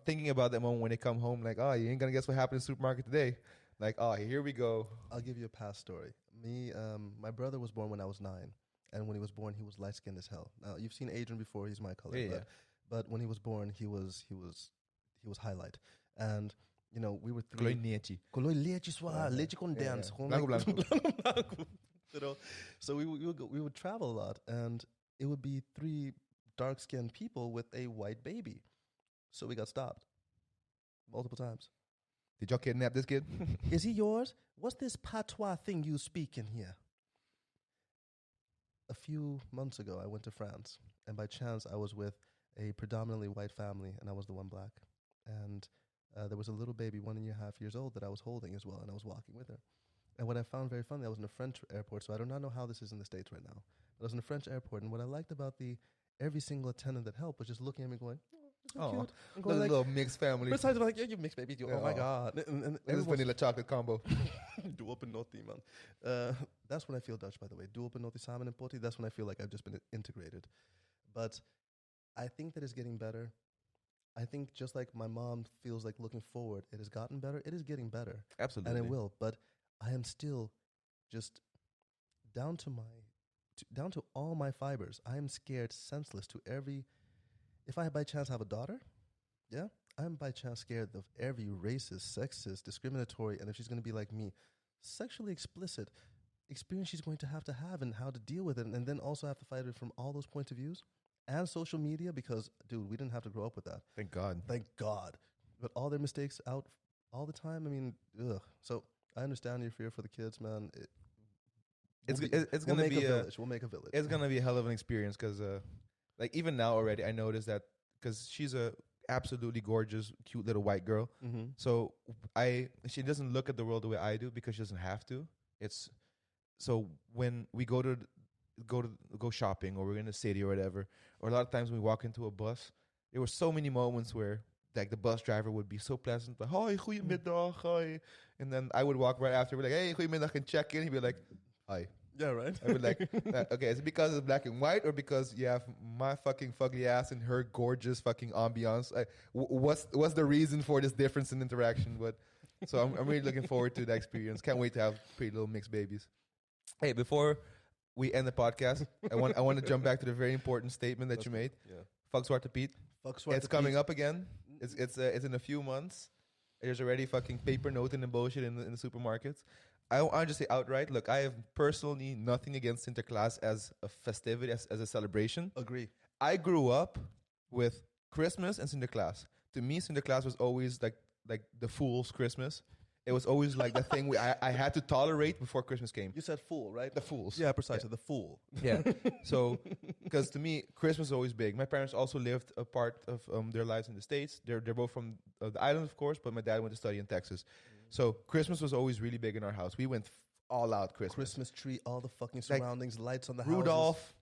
thinking about that moment when they come home, like, oh, you ain't going to guess what happened in the supermarket today. Like, oh, here we go. I'll give you a past story. My brother was born when I was 9. And when he was born, he was light-skinned as hell. Now, you've seen Adrian before. He's my color. Yeah. But when he was born, he was highlight. And, you know, we were Color three. nechi. Color leite suave, leite condensed. You know, so we would travel a lot, and it would be 3 dark-skinned people with a white baby. So we got stopped multiple times. Did y'all kidnap this kid? Is he yours? What's this patois thing you speak in here? A few months ago, I went to France, and by chance, I was with a predominantly white family, and I was the one black. And there was a little baby, 1.5 years old, that I was holding as well, and I was walking with her. And what I found very funny, I was in a French airport, so I do not know how this is in the States right now. But I was in a French airport, and what I liked about every single attendant that helped was just looking at me going, oh, so cute. And going like, little mixed family. Besides, like, yeah, you mixed baby. Oh, my God. And it was vanilla chocolate combo. Doe op en noti, man. That's when I feel Dutch, by the way. Doe op en noti samen en potty. That's when I feel like I've just been integrated. But I think that it's getting better. I think just like my mom feels like looking forward, it has gotten better. It is getting better. Absolutely. And it will. But I am still just down to all my fibers. I am scared senseless to every... If I by chance have a daughter, yeah, I'm by chance scared of every racist, sexist, discriminatory, and if she's going to be like me, sexually explicit experience she's going to have and how to deal with it, and then also have to fight it from all those points of views and social media because, dude, we didn't have to grow up with that. Thank God. Thank God. But all their mistakes out all the time, I mean, ugh. So I understand your fear for the kids, man. It's going to be We'll make a village. It's going to be a hell of an experience because... like even now already, I noticed that because she's a absolutely gorgeous, cute little white girl. Mm-hmm. So she doesn't look at the world the way I do because she doesn't have to. So when we go shopping or we're in the city or whatever, or a lot of times when we walk into a bus, there were so many moments where like the bus driver would be so pleasant, like "Hi, goedemiddag, hi," and then I would walk right after, be like, "Hey, goedemiddag," and check in. He'd be like, "Hi." Yeah, right. I would like, okay, is it because it's black and white or because you have my fucking fugly ass and her gorgeous fucking ambiance? What's the reason for this difference in interaction? But so I'm really looking forward to that experience. Can't wait to have pretty little mixed babies. Hey, before we end the podcast, I want to jump back to the very important statement that you made. Yeah. Fuck Zwarte Piet. Fuck Zwarte It's coming up again. It's in a few months. There's already fucking paper note and bullshit in the supermarkets. I just say outright, look, I have personally nothing against Sinterklaas as a festivity, as a celebration. Agree. I grew up with Christmas and Sinterklaas. To me, Sinterklaas was always like the fool's Christmas. It was always like the thing I had to tolerate before Christmas came. You said fool, right? The fools. Yeah, precisely. Yeah. The fool. Yeah. So, because to me, Christmas was always big. My parents also lived a part of their lives in the States. They're both from the island, of course, but my dad went to study in Texas. So Christmas was always really big in our house. We went all out Christmas. Christmas tree, all the fucking surroundings, like lights on the Rudolph,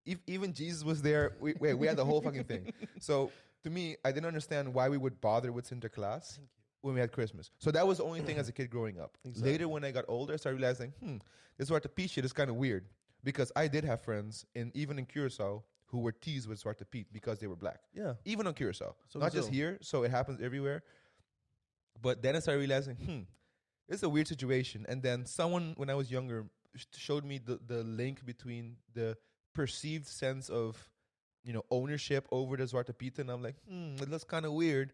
houses. Even Jesus was there. We had the whole fucking thing. So to me, I didn't understand why we would bother with Sinterklaas when we had Christmas. So that was the only thing as a kid growing up. Exactly. Later, when I got older, I started realizing, this Zwarte Piet shit is kind of weird. Because I did have friends, even in Curacao, who were teased with Zwarte Piet because they were black. Yeah. Even on Curacao. So not just here, so it happens everywhere. But then I started realizing, it's a weird situation. And then someone, when I was younger, showed me the link between the perceived sense of, ownership over the Zwarte Piet. And I'm like, it looks kind of weird.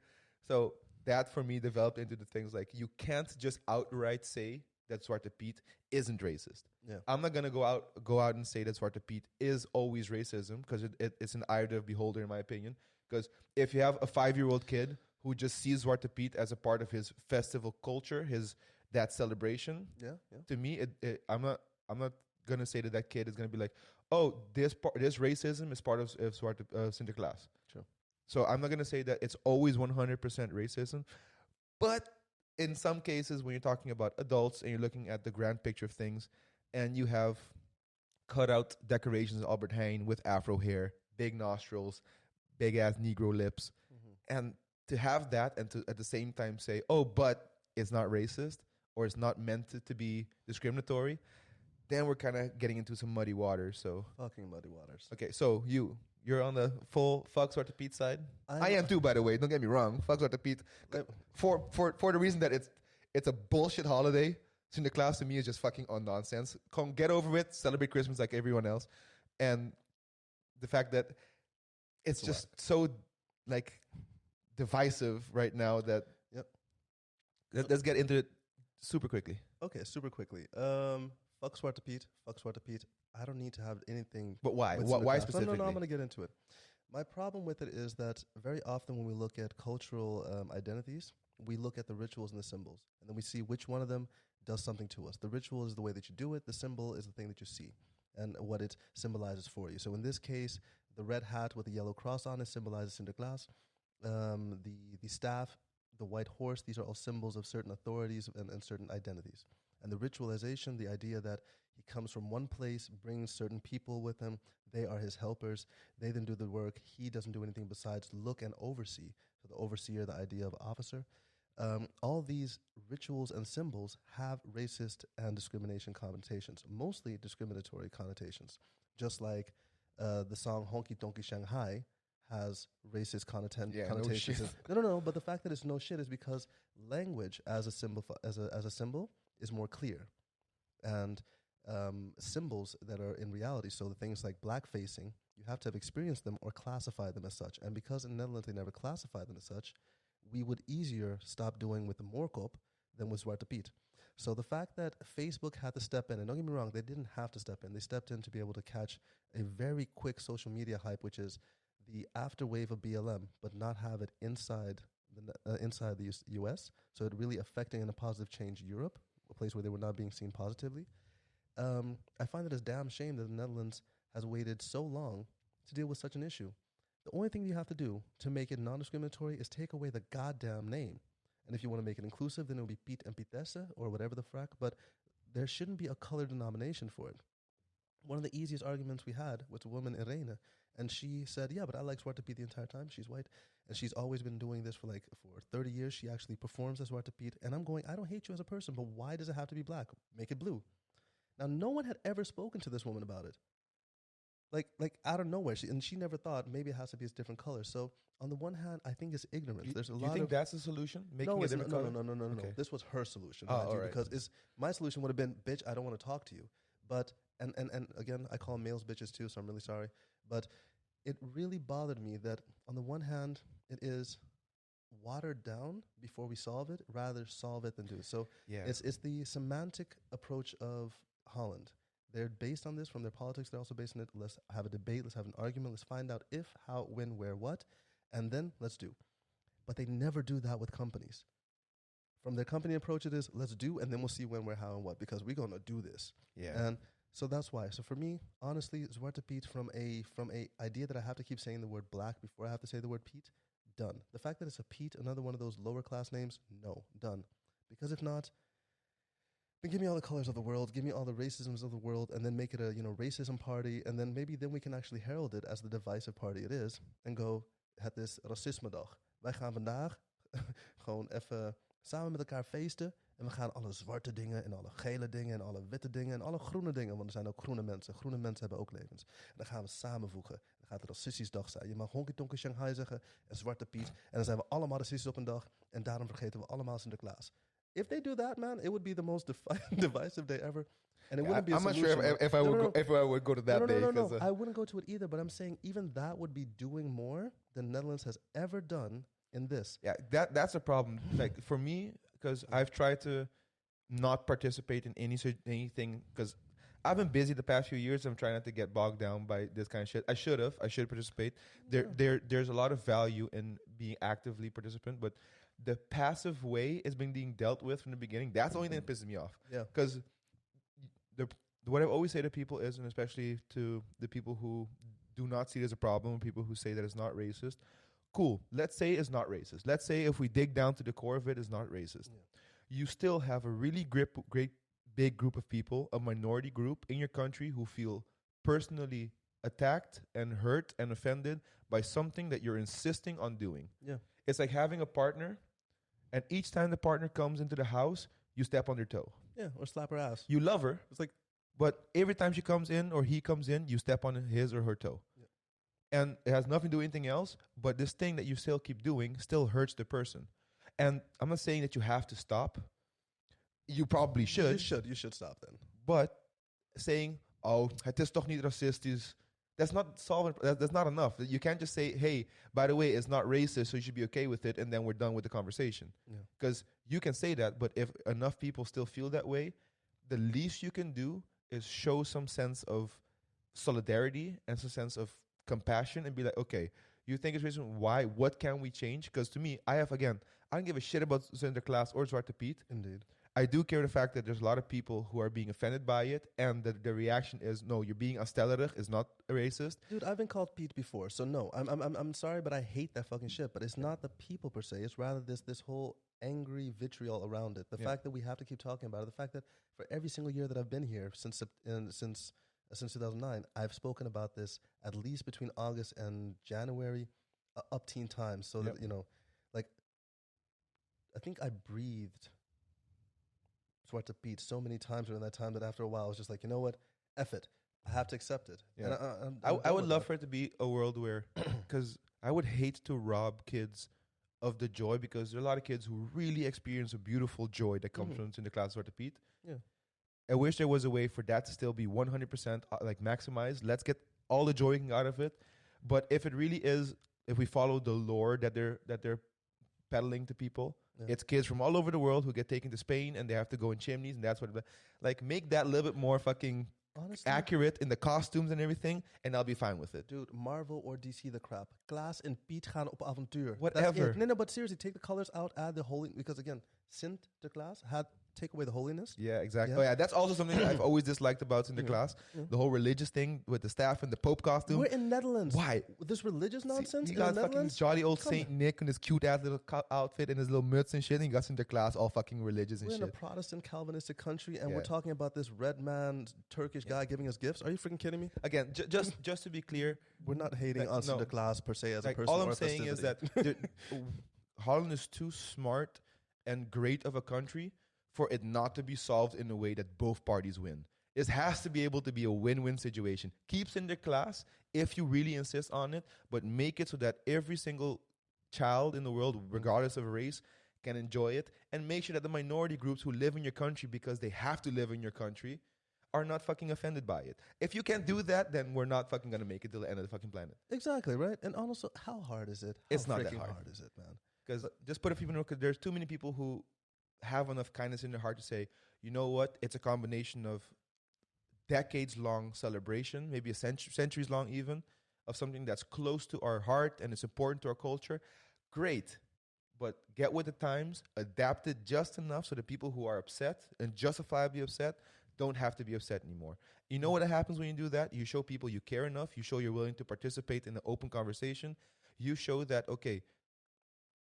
So that, for me, developed into the things like, you can't just outright say that Zwarte Piet isn't racist. Yeah. I'm not going to go out and say that Zwarte Piet is always racism, because it's an eye of the beholder, in my opinion. Because if you have a 5-year-old kid who just sees Zwarte Piet as a part of his festival culture, that celebration, to me, I'm not gonna say that kid is gonna be like, oh, this racism is part of Sinterklaas. Sure. So I'm not gonna say that it's always 100% racism, but in some cases, when you're talking about adults and you're looking at the grand picture of things, and you have cutout decorations of Albert Heijn with afro hair, big nostrils, big ass Negro lips, and to have that and to at the same time say, oh, but it's not racist, or it's not meant to be discriminatory, then we're kind of getting into some muddy waters. So fucking muddy waters. Okay, so you're on the full fuck Zwarte Piet side. I am too, by the way. Don't get me wrong. Fuck Zwarte Piet for the reason that it's a bullshit holiday. Sinterklaas to me is just fucking on nonsense. Come get over it. Celebrate Christmas like everyone else, and the fact that it's just so like divisive right now that. Yep. Let's get into it super quickly. Okay, super quickly. Fuck Zwarte Piet. Fuck Zwarte Piet. I don't need to have anything. But why? Why specifically? No, I'm going to get into it. My problem with it is that very often when we look at cultural identities, we look at the rituals and the symbols, and then we see which one of them does something to us. The ritual is the way that you do it. The symbol is the thing that you see and what it symbolizes for you. So in this case, the red hat with the yellow cross on it symbolizes Sinterklaas. The staff, the white horse, these are all symbols of certain authorities and certain identities. And the ritualization, the idea that he comes from one place, brings certain people with him, they are his helpers, they then do the work, he doesn't do anything besides look and oversee. So the overseer, the idea of officer. All these rituals and symbols have racist and discrimination connotations, mostly discriminatory connotations. Just like the song Honky Tonky Shanghai has racist connotations. No. But the fact that it's no shit is because language as a symbol as a symbol is more clear, and symbols that are in reality. So the things like blackfacing, you have to have experienced them or classify them as such. And because in Netherlands they never classified them as such, we would easier stop doing with the Moorkop than with Zwarte Piet. So the fact that Facebook had to step in, and don't get me wrong, they didn't have to step in. They stepped in to be able to catch a very quick social media hype, which is the afterwave of BLM, but not have it inside the US. So it really affecting in a positive change Europe, a place where they were not being seen positively. I find it a damn shame that the Netherlands has waited so long to deal with such an issue. The only thing you have to do to make it non-discriminatory is take away the goddamn name. And if you want to make it inclusive, then it will be Piet and Pietesse or whatever the frack, but there shouldn't be a color denomination for it. One of the easiest arguments we had was a woman, Irene, and she said, yeah, but I like Zwarte Piet the entire time. She's white, and she's always been doing this for 30 years. She actually performs as Zwarte Piet, and I'm going, I don't hate you as a person, but why does it have to be black? Make it blue. Now, no one had ever spoken to this woman about it. Like out of nowhere. She never thought maybe it has to be a different color. So on the one hand, I think it's ignorance. There's a lot. Do you think that's the solution? Making a different color? No. Okay. This was her solution. All right. Because my solution would have been, bitch, I don't want to talk to you. But and again, I call males bitches too, so I'm really sorry. But it really bothered me that on the one hand, it is watered down before we solve it, rather solve it than do it. So it's the semantic approach of Holland. They're based on this from their politics. They're also based on it. Let's have a debate. Let's have an argument. Let's find out if, how, when, where, what, and then let's do. But they never do that with companies. From their company approach, it is let's do, and then we'll see when, where, how, and what, because we're going to do this. Yeah. And so that's why. So for me, honestly, Zwarte Piet from a idea that I have to keep saying the word black before I have to say the word Piet, done. The fact that it's a Piet, another one of those lower class names, no, done. Because if not, then give me all the colors of the world, give me all the racisms of the world, and then make it a racism party, and then maybe then we can actually herald it as the divisive party it is, and go, het is racismedag. Wij gaan vandaag gewoon even samen met elkaar feesten, en we gaan alle zwarte dingen, en alle gele dingen, en alle witte dingen, en alle groene dingen, want er zijn ook groene mensen. Groene mensen hebben ook levens. En dan gaan we samenvoegen. Dan gaat het racistisch dag zijn. Je mag Honky Tonky Shanghai zeggen, en Zwarte Piet, en dan zijn we allemaal racistisch op een dag, en daarom vergeten we allemaal Sinterklaas. If they do that, man, it would be the most divisive day ever, and it wouldn't be. I'm not sure if I would go to that day. No. I wouldn't go to it either. But I'm saying even that would be doing more than Netherlands has ever done in this. Yeah, that's a problem. Like for me, because I've tried to not participate in anything because I've been busy the past few years. I'm trying not to get bogged down by this kind of shit. I should participate. There's a lot of value in being actively participant, but the passive way is being dealt with from the beginning. That's the only thing that pisses me off. Yeah. Because what I always say to people is, and especially to the people who do not see it as a problem, people who say that it's not racist, cool. Let's say it's not racist. Let's say if we dig down to the core of it, it's not racist. Yeah. You still have a really great big group of people, a minority group in your country who feel personally attacked and hurt and offended by something that you're insisting on doing. Yeah. It's like having a partner, and each time the partner comes into the house, you step on her toe. Yeah, or slap her ass. You love her, It's like, but every time she comes in or he comes in, you step on his or her toe. Yeah. And it has nothing to do with anything else, but this thing that you still keep doing still hurts the person. And I'm not saying that you have to stop. You probably should. You should stop then. But saying, oh, het is toch niet racistisch, that's not solving. That's not enough. You can't just say, hey, by the way, it's not racist, so you should be okay with it, and then we're done with the conversation. Because you can say that, but if enough people still feel that way, the least you can do is show some sense of solidarity and some sense of compassion and be like, okay, you think it's racist? Why? What can we change? Because to me, I don't give a shit about Sinterklaas or Zwarte Piet. Indeed. I do care the fact that there's a lot of people who are being offended by it, and that the reaction is, no, you're being afstellerig, is not a racist. Dude, I've been called Pete before, so no, I'm sorry, but I hate that fucking shit. But it's not the people per se; it's rather this whole angry vitriol around it. The fact that we have to keep talking about it. The fact that for every single year that I've been here since 2009, I've spoken about this at least between August and January, up teen times. So that like, I think I breathed Zwarte Piet so many times during that time that after a while I was just like, you know what, F it, I have to accept it. Yeah. And I would love for it to be a world where, because I would hate to rob kids of the joy, because there are a lot of kids who really experience a beautiful joy that comes from Sinterklaas Zwarte Piet. Yeah. I wish there was a way for that to still be 100% like maximized. Let's get all the joy out of it. But if it really is, if we follow the lore that they're peddling to people, it's kids from all over the world who get taken to Spain and they have to go in chimneys, and that's what, like, make that a little bit more fucking accurate in the costumes and everything, and I'll be fine with it. Dude, Marvel or DC the crap. Klaas en Piet gaan op avontuur. Whatever. No, but seriously, take the colors out, add the holy, because again, Sinterklaas had take away the holiness. Yeah, exactly. Yeah. Oh yeah, that's also something that I've always disliked about Sinterklaas. The whole religious thing with the staff and the Pope costume. We're in Netherlands. Why? This religious nonsense you in got the fucking Netherlands? jolly old Saint Nick in his cute ass little outfit and his little muts and shit, and you got Sinterklaas all fucking religious and we're shit. We're in a Protestant Calvinistic country, and we're talking about this red man, Turkish guy giving us gifts. Are you freaking kidding me? Again, just to be clear, we're not hating on Sinterklaas per se as a person. All I'm saying is that Holland is too smart and great of a country for it not to be solved in a way that both parties win. It has to be able to be a win-win situation. Keep Sinterklaas if you really insist on it, but make it so that every single child in the world, regardless of race, can enjoy it, and make sure that the minority groups who live in your country because they have to live in your country are not fucking offended by it. If you can't do that, then we're not fucking going to make it till the end of the fucking planet. Exactly, right? And also, how hard is it? It's not that hard. hard. Is it, man? Because just put a few people, because there's too many people who have enough kindness in their heart to say, you know what, it's a combination of decades-long celebration, maybe a centuries-long even, of something that's close to our heart and it's important to our culture. Great, but get with the times, adapt it just enough so that people who are upset and justifiably upset don't have to be upset anymore. You know what happens when you do that? You show people you care enough. You show you're willing to participate in an open conversation. You show that, okay,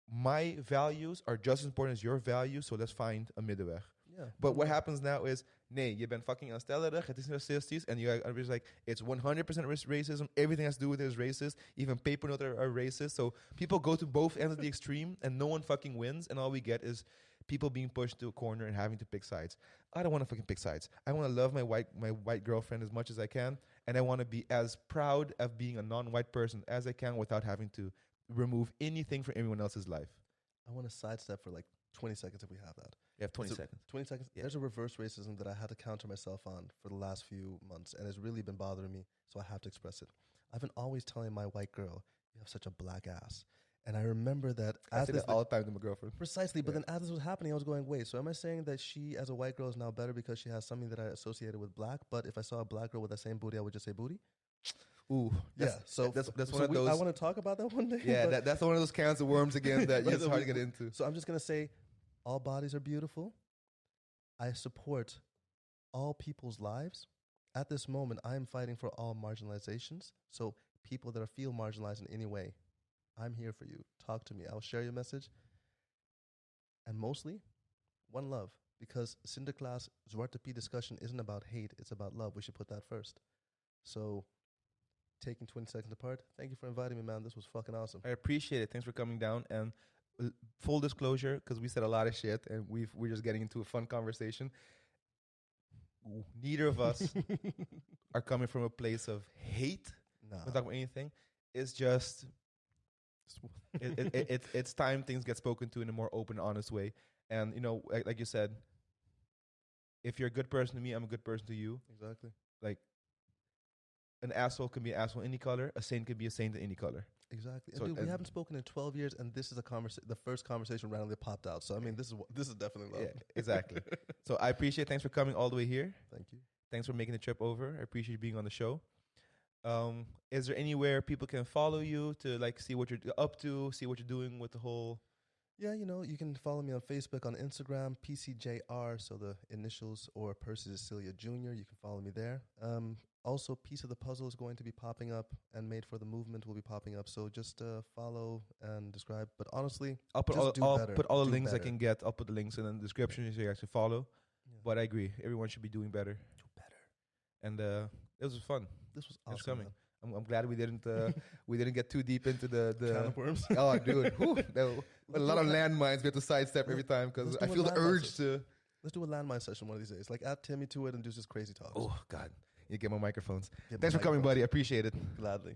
my values are just as important as your values, so let's find a middenweg. Yeah. But what happens now is, nee, je bent fucking aanstellerig, het is racistisch, and you are just like, it's 100% racism, everything has to do with it is racist, even paper notes are racist, so people go to both ends of the extreme, and no one fucking wins, and all we get is people being pushed to a corner and having to pick sides. I don't want to fucking pick sides. I want to love my white girlfriend as much as I can, and I want to be as proud of being a non-white person as I can without having to remove anything from everyone else's life. I want to sidestep for like 20 seconds if we have that. You have 20 seconds. 20 seconds? Yeah. There's a reverse racism that I had to counter myself on for the last few months, and it's really been bothering me, so I have to express it. I've been always telling my white girl, you have such a black ass. And I remember that I say that all the time to my girlfriend. Precisely, but then as this was happening, I was going, wait, so am I saying that she, as a white girl, is now better because she has something that I associated with black, but if I saw a black girl with that same booty, I would just say booty? Ooh, so that's one of those. I want to talk about that one day. Yeah, that's one of those cans of worms again that it's hard to get into. So I'm just going to say, all bodies are beautiful. I support all people's lives. At this moment, I am fighting for all marginalizations. So people that feel marginalized in any way, I'm here for you. Talk to me. I'll share your message. And mostly, one love. Because Sinterklaas, Zwarte Piet discussion isn't about hate. It's about love. We should put that first. So taking 20 seconds apart, thank you for inviting me, man. This was fucking awesome. I appreciate it. Thanks for coming down. And full disclosure, because we said a lot of shit and we're just getting into a fun conversation. Neither of us are coming from a place of hate. No. We're talking about anything. It's just it's time things get spoken to in a more open, honest way. And you know, like you said, if you're a good person to me, I'm a good person to you. Exactly. Like, an asshole can be an asshole in any color. A saint can be a saint in any color. Exactly. So, And dude, we haven't spoken in 12 years, and this is the first conversation randomly popped out. So I mean, this is definitely love. Yeah, exactly. So I appreciate. Thanks for coming all the way here. Thank you. Thanks for making the trip over. I appreciate you being on the show. Is there anywhere people can follow you to like see what you're up to, see what you're doing with the whole? Yeah, you know, you can follow me on Facebook, on Instagram, PCJR, so the initials, or Percy Cicilia Jr. You can follow me there. Also, Piece of the Puzzle is going to be popping up, and Made for the Movement will be popping up. So just follow and describe. But honestly, I'll put just all better. put all the Do links I better. can get. I'll put the links in the description so you guys can follow. Yeah. But I agree, everyone should be doing better. Do better. And it was fun. This was Thanks for awesome. coming. I'm glad we didn't get too deep into the Can of worms. Oh, dude, a lot of landmines we have to sidestep every time because let's I do a feel the landmine urge to. Let's do a landmine session one of these days. Like, add Timmy to it and do just crazy talks. Oh God, you get my microphones. Get Thanks my for coming, microphones. buddy. I appreciate it. Gladly.